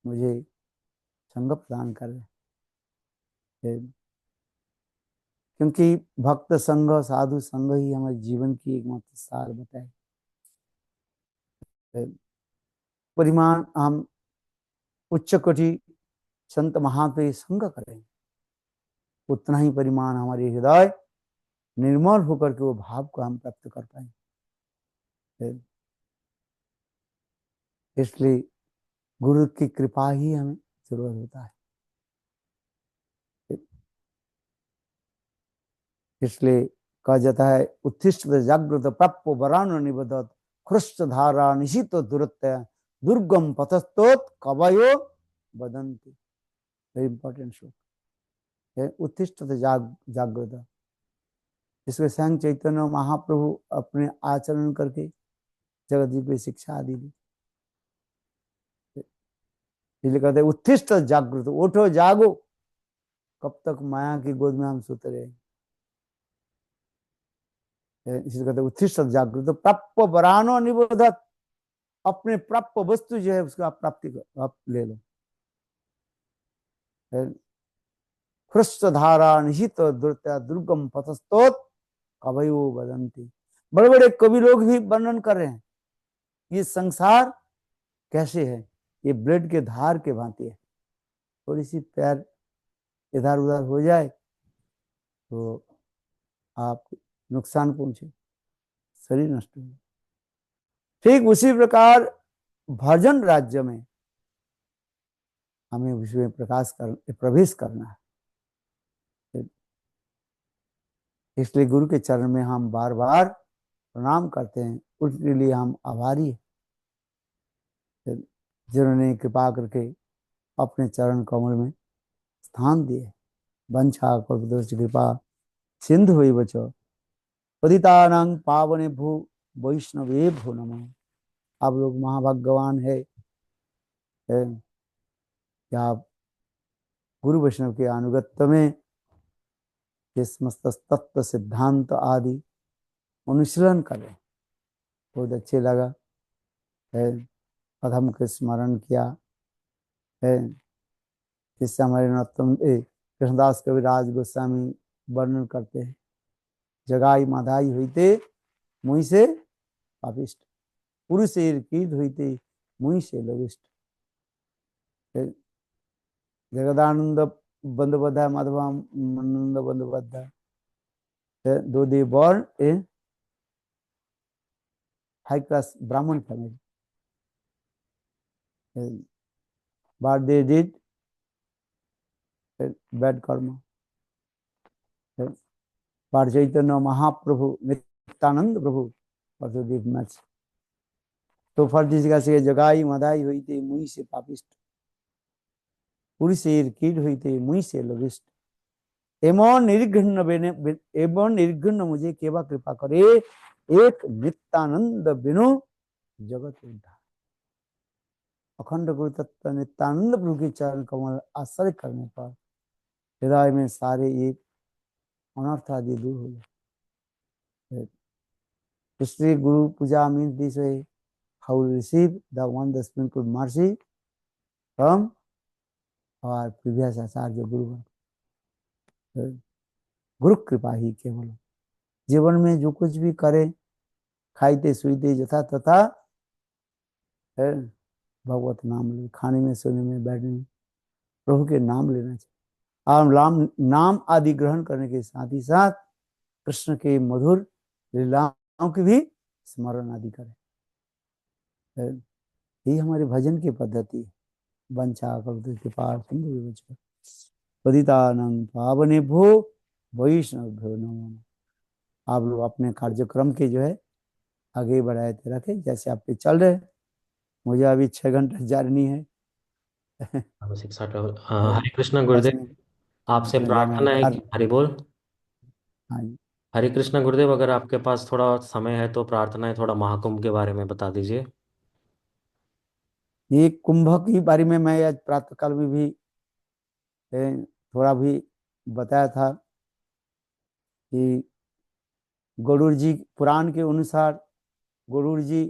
मुझे संग प्रदान कर रहे हैं। क्योंकि भक्त संग साधु संग ही हमारे जीवन की एकमात्र सार बताए। परिमाण हम उच्च कोटि संत महात्मा संग करें उतना ही परिमाण हमारे हृदय निर्मल होकर के वो भाव को हम प्राप्त कर पाए। इसलिए गुरु की कृपा ही हमें जरूरत होता है। इसलिए कहा जाता है उत्तिष्ठ जागृत प्राप्त वरान निबद्धत ख्रुष्ट धारा निशित दुरत्य दुर्गम पथस्तोत कवयो बदंती। वेरी इंपॉर्टेंट श्लोक। उत्तिष्ठ जागृत, इसमें स्वयं चैतन्य महाप्रभु अपने आचरण करके जगत जी को शिक्षा आदि दी। इसलिए कहते हैं उत्तिष्ठ जागृत, उठो जागो, कब तक माया की गोद में हम सोते रहे। इसलिए कहते हैं उत्तिष्ठ जागृत प्राप्त वरानो निबोधत, अपने प्राप्त वस्तु जो है उसको आप प्राप्ति आप ले लो। ख्रुष्ट धारा निहित दुर्त्या दुर्गम पथस्तोत कवयो वदंती। बड़े बड़े कवि लोग भी वर्णन कर रहे हैं ये संसार कैसे है, ये ब्लेड के धार के भांति है, थोड़ी सी पैर इधर उधर हो जाए तो आप नुकसान पहुंचे, शरीर नष्ट हो। ठीक उसी प्रकार भजन राज्य में हमें उसमें प्रवेश करना है। इसलिए गुरु के चरण में हम बार बार प्रणाम करते हैं, उसके लिए हम आभारी हैं जिन्होंने कृपा करके अपने चरण कमल में स्थान दिए। वंशा कल्पतरुश्च कृपा सिंधु हुई बचो पतितानां पावने भू वैष्णवे भो नमः। आप लोग महाभाग्यवान है कि आप गुरु वैष्णव के अनुगत्य में ये समस्त तत्व सिद्धांत आदि अनुशीलन करें। बहुत अच्छे लगा है, अधम के स्मरण किया है, जिससे हमारे नरोत्तम कृष्णदास कविराज गोस्वामी वर्णन करते हैं, जगाई माधाई हुईते मुई से पापिष्ट, पुरुषेर कीर्त हुईते मुई से लविष्ट। जगदानंद बंदोबध्याय माधवानंद बंदोबध्याय, दो दे born in high class Brahmin family, but they did bad karma. But Chaitanya Mahaprabhu, Nityananda Prabhu, also did much. तो फल जिसका से जगाई मदाई हुई थी मुई से पापिष्ट, पुरुषेर कीट हुई थी मुई से लविष्ट। एवं निर्घृण मुझे केवा कृपा करे, एक नित्यानंद बिनु जगत उद्धार। अखंड गुरु तत्व नित्यानंद प्रभु के चरण कमल आश्रय करने पर हृदय में सारे ये अनर्थ आदि दूर हो जाए। इसलिए guru puja means this way, how we receive the one the sprinkled mercy from our previous आचार्य गुरु। गुरु कृपा ही केवल। जीवन में जो कुछ भी करे, खाइते सुईते यथा तथा भगवत नाम ले, खाने में सोने में बैठने में प्रभु के नाम लेना चाहिए। और नाम आदि ग्रहण करने के साथ ही साथ कृष्ण के मधुर लीलाओं की भी स्मरण आदि करें। यही हमारे भजन की पद्धति है। वंचा कल्पतरु कृपा सिंधु पतितानां पावनेभ्यो वैष्णवेभ्यो नमो नमः। आप लोग अपने कार्यक्रम के जो है आगे बढ़ाते रखें जैसे आपके चल रहे। मुझे अभी 6 घंटा जर्नी है। शिक्षा ट्रैवल। हरे कृष्ण गुरुदेव, आपसे उसमें जाना प्रार्थना है है। कि हरि बोल। हाँ जी। हरे कृष्ण गुरुदेव, अगर आपके पास थोड़ा समय है तो प्रार्थना है थोड़ा महाकुंभ के बारे में बता दीजिए। ये कुंभ की बारे में मैं आज प्रातःकाल में भी थोड़ा भी बताया था कि गरुड़ जी पुराण के अनुसार गरुड़ जी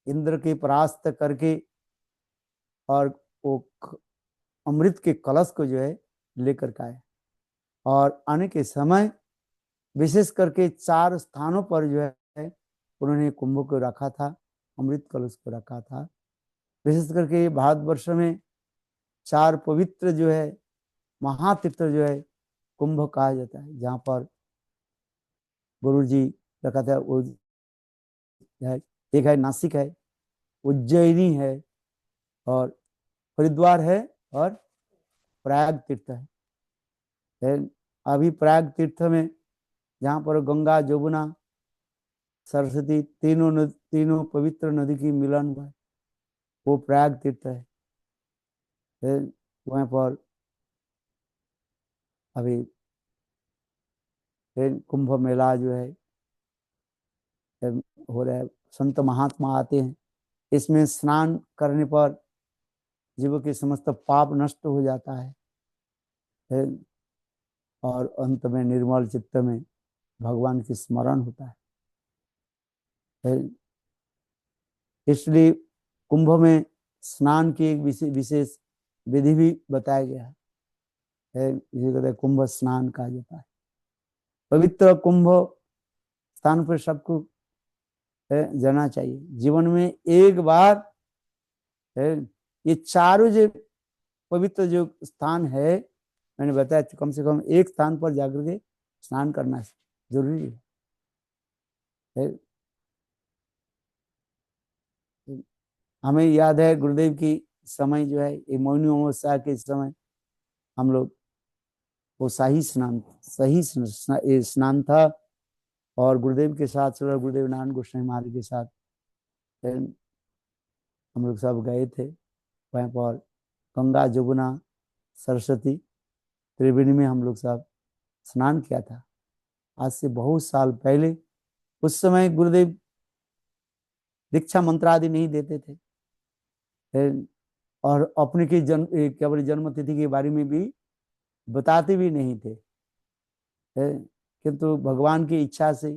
इंद्र के परास्त करके और वो अमृत के कलश को जो है लेकर के आए, और आने के समय विशेष करके 4 स्थानों पर जो है उन्होंने कुंभ को रखा था, अमृत कलश को रखा था। विशेष करके भारतवर्ष में 4 पवित्र जो है महातीर्थ जो है कुंभ कहा जाता है, जहाँ पर गुरु जी रखा था। वो है, एक है नासिक है, उज्जैनी है, और हरिद्वार है, और प्रयाग तीर्थ है। अभी प्रयाग तीर्थ में जहाँ पर गंगा जमुना सरस्वती तीनों पवित्र नदी की मिलन हुआ है, वो प्रयाग तीर्थ है। वहाँ पर अभी कुंभ मेला जो है हो रहा है। संत महात्मा आते हैं, इसमें स्नान करने पर जीव के समस्त पाप नष्ट हो जाता है, और अंत में निर्मल चित्त में भगवान की स्मरण होता है। इसलिए कुंभ में स्नान की एक विशेष विधि भी बताया गया है, इसे कहते हैं कुंभ स्नान कहा जाता है। पवित्र कुंभ स्थान पर सबको जाना चाहिए। जीवन में एक बार ये चारों जो पवित्र जो स्थान है, मैंने बताया कम से कम एक स्थान पर जाकर के स्नान करना जरूरी है। हमें याद है गुरुदेव की समय जो है ये मौनी अमावस्या के समय हम लोग वो सही स्नान था, और गुरुदेव के साथ गुरुदेव नारायण गोस्वामी महाराज के साथ हम लोग सब गए थे। वहाँ पर गंगा जमुना सरस्वती त्रिवेणी में हम लोग सब स्नान किया था, आज से बहुत साल पहले। उस समय गुरुदेव दीक्षा मंत्र आदि नहीं देते थे, और अपने की केवल जन्म तिथि के बारे में भी बताते भी नहीं थे, किंतु भगवान की इच्छा से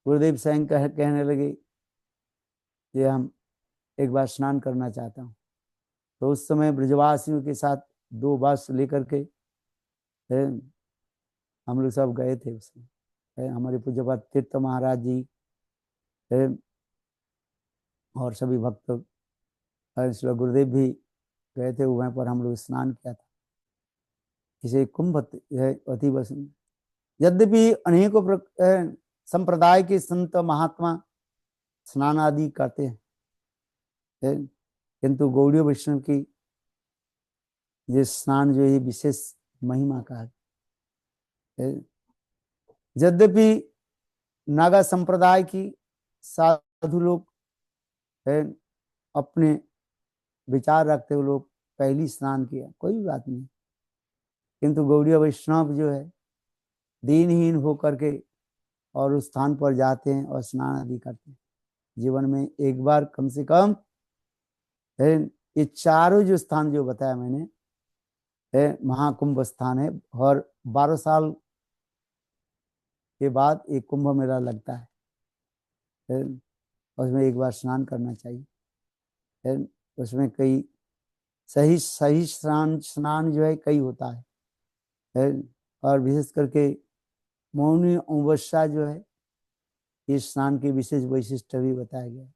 गुरुदेव स्वयं कहने लगे कि हम एक बार स्नान करना चाहता हूँ। तो उस समय ब्रजवासियों के साथ 2 बस लेकर के हम लोग सब गए थे। उसमें हमारे पूज्यपाद तीर्थ महाराज जी और सभी भक्त गुरुदेव भी गए थे। वहाँ पर हम लोग स्नान किया था। इसे कुंभ है अति वसंत। यद्यपि अनेकों संप्रदाय के संत महात्मा स्नान आदि करते हैं, किंतु गौड़ीय वैष्णव की ये स्नान जो है विशेष महिमा का है। यद्यपि नागा संप्रदाय की साधु लोग अपने विचार रखते हुए लोग पहली स्नान किया, कोई बात नहीं, किंतु गौड़ीय वैष्णव जो है दीनहीन होकर के और उस स्थान पर जाते हैं और स्नान आदि करते हैं। जीवन में एक बार कम से कम ये चारों जो स्थान जो बताया मैंने, है, महाकुंभ स्थान है। और 12 साल के बाद एक कुंभ मेला लगता है। उसमें एक बार स्नान करना चाहिए। है, उसमें कई सही सही स्नान स्नान जो है कई होता है। और विशेष करके मौनी अमावस्या जो है इस स्नान की विशेष वैशिष्ट भी बताया गया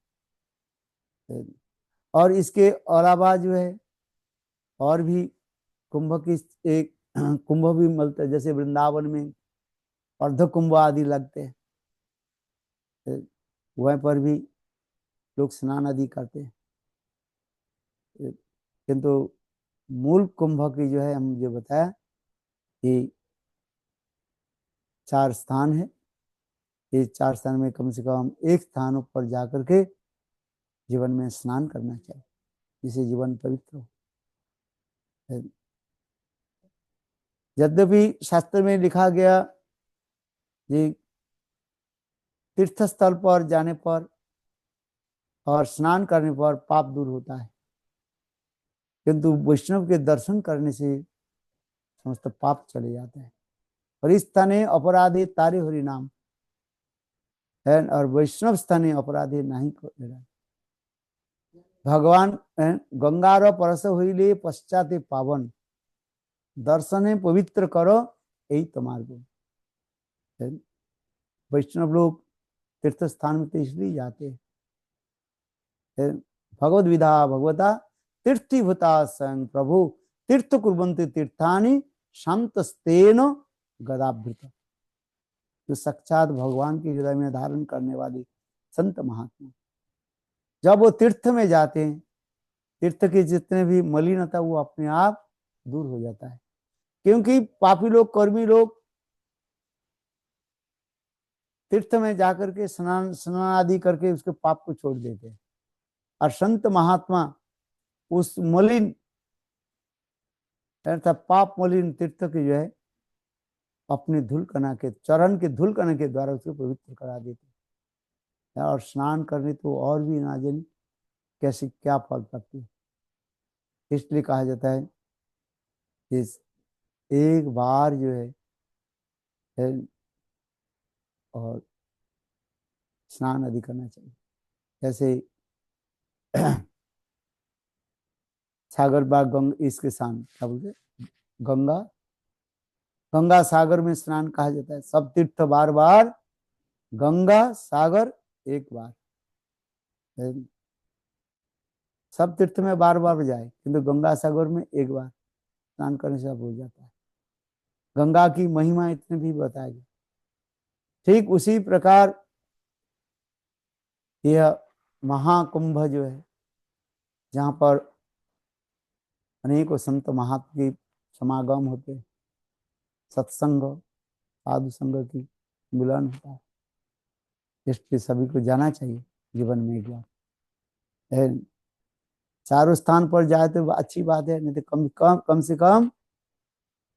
है। और इसके अलावा जो है और भी कुंभ की एक कुंभ भी मिलते हैं, जैसे वृंदावन में अर्ध कुंभ आदि लगते हैं, वहीं पर भी लोग स्नान आदि करते हैं। किंतु मूल कुंभ की जो है हम जो बताया कि 4 स्थान है। ये 4 स्थान में कम से कम एक स्थान पर जाकर के जीवन में स्नान करना चाहिए, जिससे जीवन पवित्र हो। यद्यपि शास्त्र में लिखा गया कि तीर्थ स्थल पर जाने पर और स्नान करने पर पाप दूर होता है, किंतु वैष्णव के दर्शन करने से समस्त पाप चले जाते हैं। और इस स्थाने अपराधी तारे हरि नाम है, और वैष्णव स्थाने अपराधी नहीं भगवान गंगार परस हुईले पश्चाते पावन दर्शने पवित्र करो यही तुम्हारे गुण। वैष्णव लोग तीर्थ स्थान में तो इसलिए जाते हैं। भगवद विधा भगवता तीर्थीभूता स्वयं प्रभु तीर्थ कुर्वन्ति तीर्थानि शांतस्तेन गदाभृत। जो साक्षात भगवान के हृदय में धारण करने वाली संत महात्मा जब वो तीर्थ में जाते हैं, तीर्थ के जितने भी मलिनता वो अपने आप दूर हो जाता है। क्योंकि पापी लोग कर्मी लोग तीर्थ में जाकर के स्नान आदि करके उसके पाप को छोड़ देते हैं, और संत महात्मा उस मलिन अर्थात पाप मलिन तीर्थ के जो है अपने धूल कणा के चरण के धूल कणा के द्वारा उसको पवित्र करा देते हैं। और स्नान करने तो और भी ना जाने कैसे क्या फल प्राप्ति है। इसलिए कहा जाता है इस एक बार जो है और स्नान आदि करना चाहिए। जैसे सागर बाग इसके स्थान क्या बोलते गंगा गंगा सागर में स्नान कहा जाता है। सब तीर्थ बार बार गंगा सागर एक बार। सब तीर्थ में बार बार जाए किंतु गंगा सागर में एक बार स्नान करने से हो जाता है। गंगा की महिमा इतने भी बताया गया। ठीक उसी प्रकार यह महाकुंभ जो है जहाँ पर अनेकों संत महात्मा के समागम होते हैं, सत्संग साधु संग की मिलन होता है, इसलिए सभी को जाना चाहिए जीवन में एक बार। चारों स्थान पर जाए तो अच्छी बात है, नहीं तो कम से कम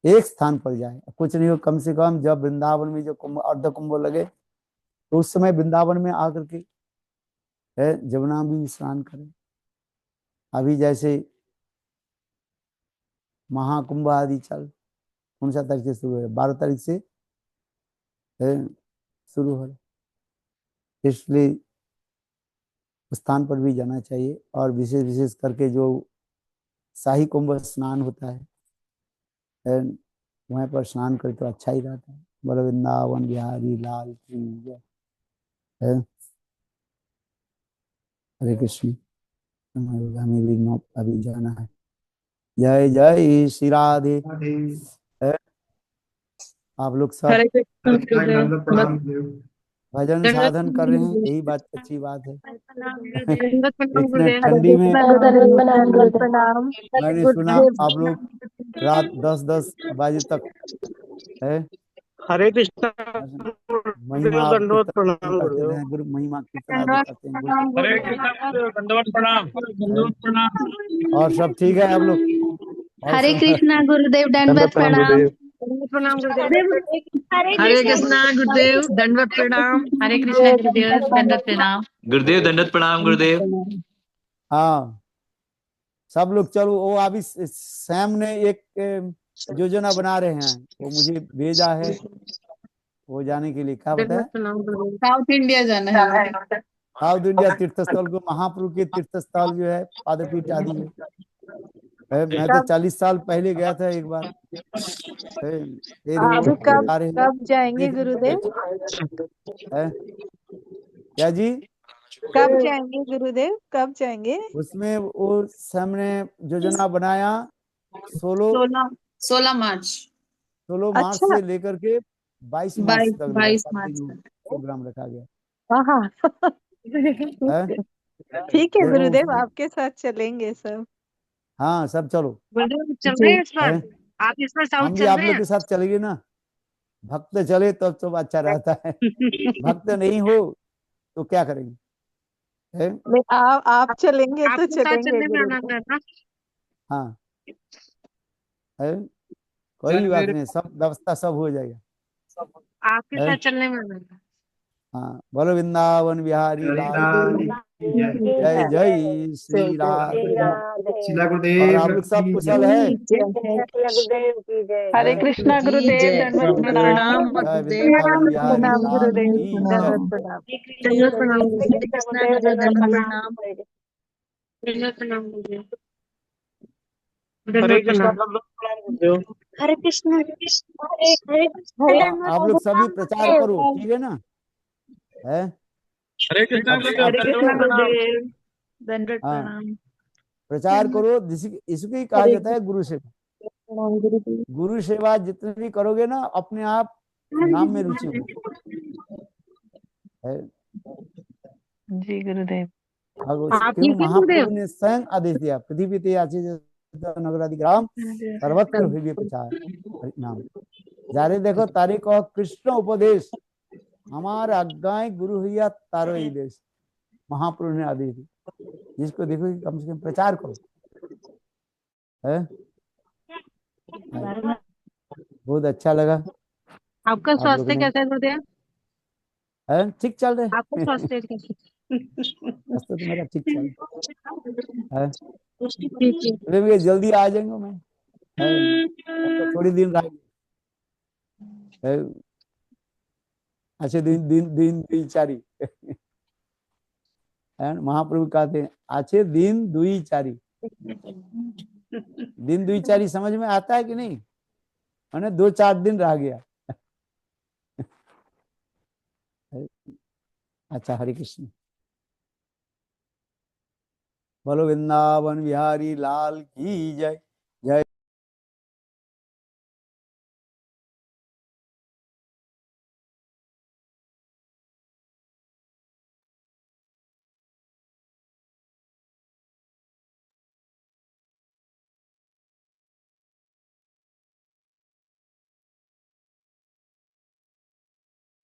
एक स्थान पर जाए। कुछ नहीं हो, कम से कम जब वृंदावन में जो कुंभ अर्ध कुंभ लगे तो उस समय वृंदावन में आकर के जमुना भी स्नान करें। अभी जैसे महाकुंभ आदि चल 19 तारीख से शुरू है, 12 तारीख से शुरू हो, इसलिए स्थान पर भी जाना चाहिए। और विशेष करके जो शाही कुंभ स्नान होता है वहाँ पर स्नान करे तो अच्छा ही रहता है। बोलो वृंदावन बिहारी लाल की जय। हरे कृष्ण। हमें भी अभी जाना है। जय जय श्री राधे। आप लोग सब भजन साधन कर रहे हैं, यही बात अच्छी बात है। इतने ठंडी में मैंने सुना आप लोग रात 10-10 बजे तक है हरे कृष्णा महिमा दंडवत प्रणाम करते गुरुदेव। हैं, गुरु महिमा कीर्तन आदि करते हैं। हरे कृष्णा दंडवत प्रणाम दंडवत प्रणाम। और सब ठीक है आप लोग? हरे कृष्णा गुरुदेव दंडवत प्रणाम। प्रणाम गुरुदेव। हरे कृष्णा गुरुदेव दंडवत प्रणाम। हरे कृष्णा गुरुदेव दंडवत प्रणाम। गुरुदेव दंडवत प्रणाम गुरुदेव। हाँ सब लोग चलो। वो अभी सैम ने एक योजना बना रहे हैं, वो मुझे भेजा है वो जाने के लिए। क्या बताया? दंडवत प्रणाम गुरुदेव। साउथ इंडिया जाना है। साउथ इंडिया तीर्थ स्थल को, महाप्रभु के तीर्थ स्थल जो है, पादपीठ आदि मैं तो 40 साल पहले गया था एक बार। फिर वो अभी कब बता रहे हैं कब जाएंगे देखने गुरुदेव? है। क्या जी? कब जाएंगे गुरुदेव, कब जाएंगे? उसमें वो सामने योजना बनाया 16 16 मार्च मार्च अच्छा। से लेकर के 22 मार्च तक 22 लगातार मार्च 3 तक। प्रोग्राम रखा गया हाँ है। ठीक है देखो गुरुदेव, उसमें, आपके साथ चलेंगे सब। हाँ सब चलो गुरुदेव चल जी। रहे हैं इस बार? है। आप इस बार साउथ हम भी चल आप रहे लोग हैं? के साथ चलेंगे ना। भक्त चले तब तो अच्छा रहता है, भक्त नहीं हो तो क्या करेंगे है? नहीं, आप चलेंगे तो आपके साथ चलेंगे चलने में आनंद गुरुदेव। आता। हाँ है, कोई बात नहीं, सब व्यवस्था सब हो जाएगा आपके है। साथ चलने में आनंद आता। हाँ, बोलो वृंदावन बिहारी लाल की जय, जय श्री राधे। शिला और गुरुदेव आप लोग सब की कुशल है? हरे है? कृष्णा जी गुरुदेव, जय। दंडवत प्रणाम प्रणाम। जय गुरुदेव। वृंदावन बिहारी प्रणाम लाल गुरुदेव, की दंडवत जय। प्रणाम। दंडवत प्रणाम गुरुदेव। कृष्णा गुरुदेव दंडवत प्रणाम। दंडवत प्रणाम गुरुदेव। हरे दंडवत कृष्णा प्रणाम। दंडवत प्रणाम गुरुदेव। हरे कृष्णा हाँ, आप लोग सभी प्रचार करो, ठीक है ना है। हरे कृष्णा अब गुरुदेव हरे दंडवत कृष्णा प्रणाम। गुरुदेव दंडवत हाँ, प्रणाम। प्रचार करो, इसको ही कहा जाता है गुरु सेवा। प्रणाम गुरुदेव। गुरु सेवा जितनी भी करोगे ना, अपने आप नाम में रुचि होगी है। जी गुरुदेव। आप क्यों ठीक है गुरुदेव? महाप्रभु ने स्वयं आदेश दिया, पृथ्वी ते आचे नगरादि ग्राम सर्वत्र हृदय प्रचार हरि नाम। जारे देखो तारे कह कृष्ण उपदेश, हमार आज्ञाएं गुरु हुआ तारो ही देश। महाप्रभु ने आदेश दिया, जिसको देखो कि कम से कम प्रचार करो है। बहुत अच्छा लगा आपका आप लोगों स्वास्थ्य ने कैसा है गुरुदेव? है। ठीक चल रहे आपका स्वास्थ्य कैसा है? रास्ता तो मेरा ठीक चल रहा है। ठीक है। अरे भैया जल्दी आ जाएंगे मैं है, अब तो थोड़ी दिन रह गए है। अच्छे दिन दिन दिन दुई-चारी है। महाप्रभु कहते हैं अच्छे दिन दुई-चारी। दिन दुई-चारी समझ में आता है कि नहीं? मैंने 2-4 दिन रह गया है। अच्छा, हरे कृष्ण। बोलो वृंदावन बिहारी लाल की जय, जय।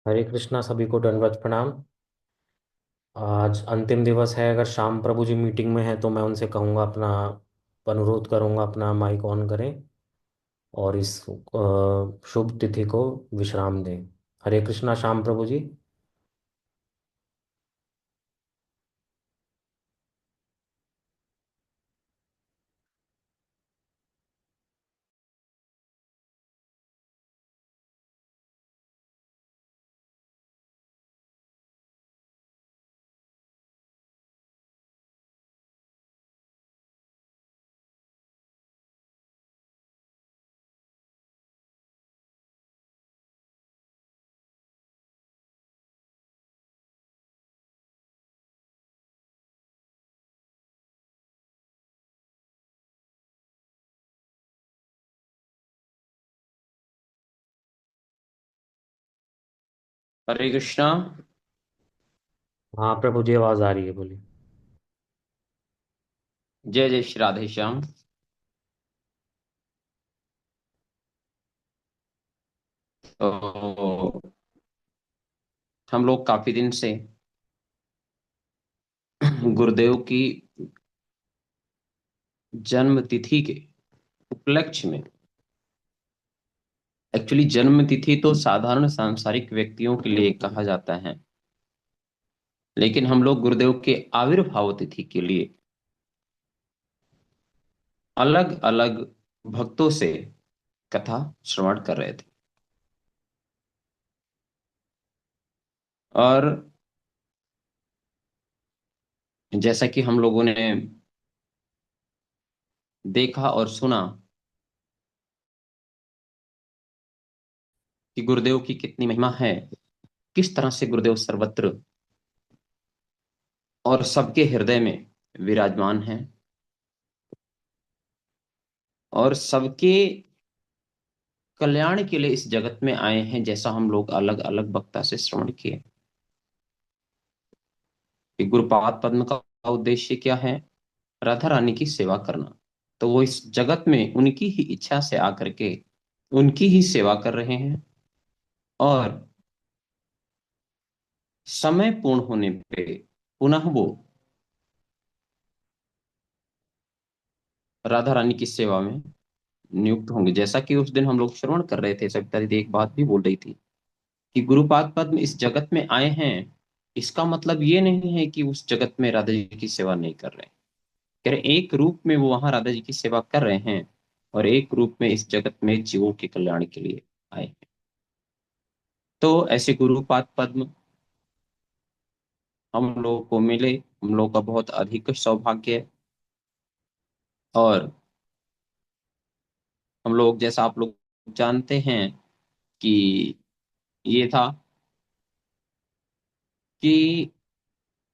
हरे कृष्णा सभी को दंडवत प्रणाम। आज अंतिम दिवस है। अगर श्याम प्रभु जी मीटिंग में है तो मैं उनसे कहूँगा, अपना अनुरोध करूँगा, अपना माइक ऑन करें और इस शुभ तिथि को विश्राम दें। हरे कृष्णा श्याम प्रभु जी। हरे कृष्णा। हाँ प्रभु जी, आवाज आ रही है, बोलिए। जय जय श्री राधे श्याम। तो हम लोग काफी दिन से गुरुदेव की जन्म तिथि के उपलक्ष्य में, एक्चुअली जन्म तिथि तो साधारण सांसारिक व्यक्तियों के लिए कहा जाता है, लेकिन हम लोग गुरुदेव के आविर्भाव तिथि के लिए अलग अलग भक्तों से कथा श्रवण कर रहे थे। और जैसा कि हम लोगों ने देखा और सुना कि गुरुदेव की कितनी महिमा है, किस तरह से गुरुदेव सर्वत्र और सबके हृदय में विराजमान हैं और सबके कल्याण के लिए इस जगत में आए हैं, जैसा हम लोग अलग अलग वक्ता से श्रवण किए। कि गुरुपाद पद्म का उद्देश्य क्या है? राधा रानी की सेवा करना। तो वो इस जगत में उनकी ही इच्छा से आकर के उनकी ही सेवा कर रहे हैं और समय पूर्ण होने पे पुनः वो राधा रानी की सेवा में नियुक्त होंगे। जैसा कि उस दिन हम लोग श्रवण कर रहे थे, सविता दीदी एक बात भी बोल रही थी कि गुरुपाद पद्म इस जगत में आए हैं, इसका मतलब ये नहीं है कि उस जगत में राधा जी की सेवा नहीं कर रहे हैं। कह रहे एक रूप में वो वहां राधा जी की सेवा कर रहे हैं और एक रूप में इस जगत में जीवों के कल्याण के लिए आए हैं। तो ऐसे गुरुपाद पद्म हम लोगों को मिले, हम लोग का बहुत अधिक सौभाग्य है। और हम लोग, जैसा आप लोग जानते हैं कि ये था कि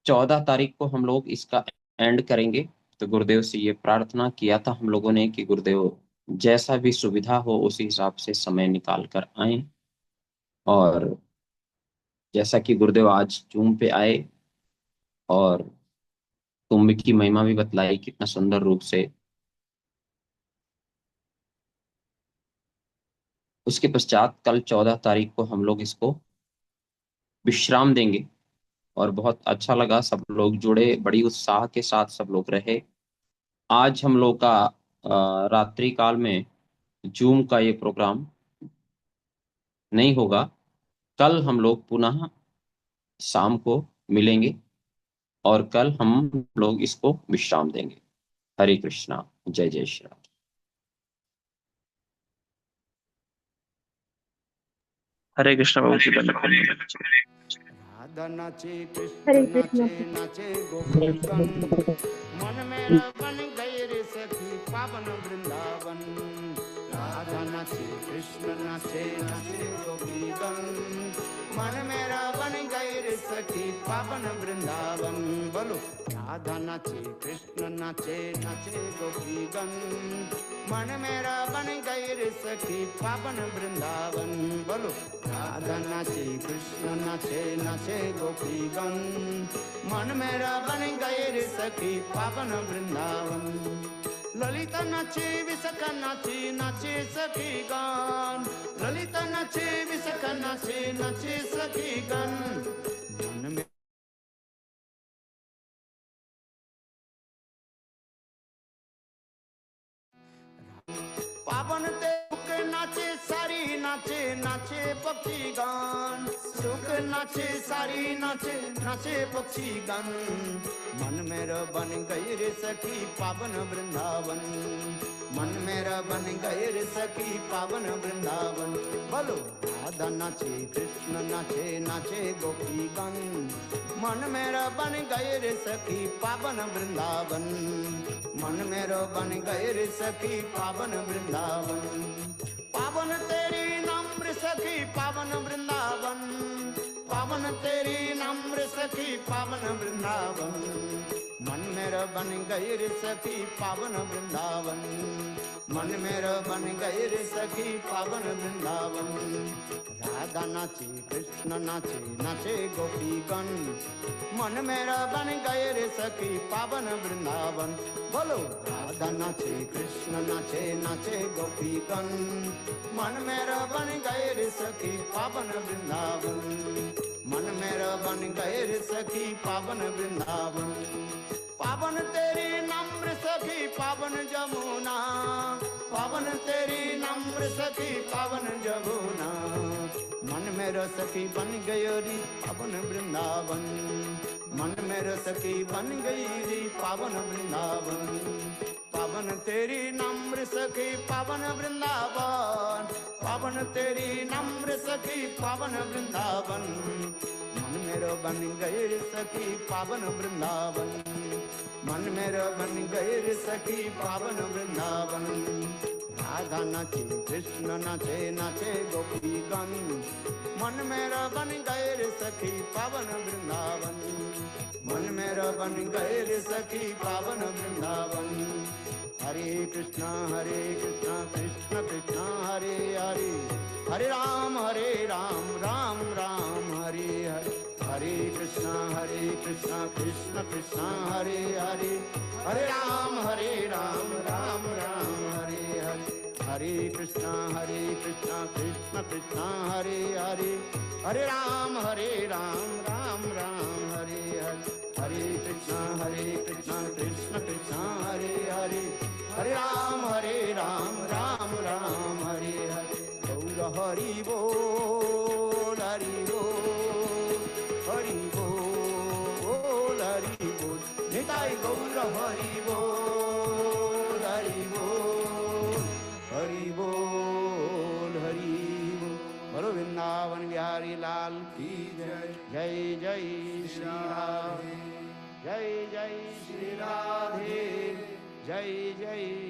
14 तारीख को हम लोग इसका एंड करेंगे। तो गुरुदेव से ये प्रार्थना किया था हम लोगों ने कि गुरुदेव जैसा भी सुविधा हो उसी हिसाब से समय निकाल कर आए। और जैसा कि गुरुदेव आज जूम पे आए और कुंभ की महिमा भी बतलाई कितना सुंदर रूप से। उसके पश्चात कल 14 तारीख को हम लोग इसको विश्राम देंगे। और बहुत अच्छा लगा, सब लोग जुड़े, बड़ी उत्साह के साथ सब लोग रहे। आज हम लोग का रात्रि काल में जूम का ये प्रोग्राम नहीं होगा। कल हम लोग पुनः शाम को मिलेंगे और कल हम लोग इसको विश्राम देंगे। हरे कृष्णा, जय जय श्री राम। हरे कृष्ण बाबू जी, दंडवत प्रणाम। राधा नाचे कृष्ण हरे कृष्ण। नाचे नाचे गोकुलगन, मन मेरा बन गए रे सखी पावन वृंदावन। राधा नाचे कृष्ण नाचे नाचे गोकुलगन, मन मेरा बन गए रे सखी पावन वृंदावन। बोलो राधा नाचे कृष्ण नाचे नाचे गोकुलगन, मन मेरा बन गए रे सखी पावन वृंदावन। बोलो राधा नाचे कृष्ण नाचे नाचे गोपीगण, मन मेरा बन गए रे सखी पावन वृंदावन। ललिता नाचे विशाखा नाचे नाचे सखी गण, ललिता नाचे विशाखा नाचे नाचे सखी गण, मन में पावन ते नाचे सारी नाचे नाचे पक्षी गान, सुख नाचे सारी नाचे नाचे पक्षी गान। मन मेरा बन गए रे सखी पावन वृंदावन, मन मेरा बन गए रे सखी पावन वृंदावन। बोलो राधा नाचे कृष्ण नाचे नाचे गोपी गान, मन मेरा बन गए रे सखी पावन वृंदावन, मन मेरा बन गए रे सखी पावन वृंदावन। पावन तेरी नम्र सखी पावन वृंदावन, पावन तेरी नम्र सखी पावन वृंदावन, मन मेरा बन गए रे सखी पावन वृंदावन, मन मेरा बन गए रे सखी पावन वृंदावन। राधा नाचे कृष्ण नाचे नाचे गोपीगण, मन मेरा बन गए रे सखी पावन वृंदावन। बोलो राधा नाचे कृष्ण नाचे नाचे गोपीगण, मन मेरा बन गए रे सखी पावन वृंदावन, मन मेरा बन गए रे सखी पावन वृंदावन। पावन तेरी नम्र सखी पावन जमुना, पावन तेरी नम्र सखी पावन जमुना, मन मेरा सखी बन गयो री पावन वृंदावन, मन मेरा सखी बन गई री पावन वृंदावन। पावन तेरी नम्र सखी पावन वृंदावन, पावन तेरी नम्र सखी पावन वृंदावन, मन मेरो बन गए रे सखी पावन वृंदावन, मन मेरो बन गए रे सखी पावन वृंदावन। राधा नाचे कृष्ण नाचे नाचे गोपीगण, मन मेरा बन गए रे सखी पावन वृंदावन, मन मेरा बन गए रे सखी पावन वृंदावन। हरे कृष्णा कृष्ण कृष्ण हरे हरे, हरे राम राम राम हरे हरे, हरे कृष्णा कृष्ण कृष्ण हरे हरे, हरे राम राम राम हरे हरे, हरे कृष्णा कृष्ण कृष्ण हरे हरे, हरे राम राम राम हरे हरे, हरे कृष्णा कृष्ण कृष्ण हरे हरे, हरे राम राम राम हरे हरे। गौर हरि बोल हरि बोल, हरि बोल हरि बोल, निताई गौर हरि बोल हरि बोल, हरि बोल हरि बोल। बोलो वृंदावन बिहारी लाल की जय, जय जय श्री राधे, जय जय श्री राधे, जय जय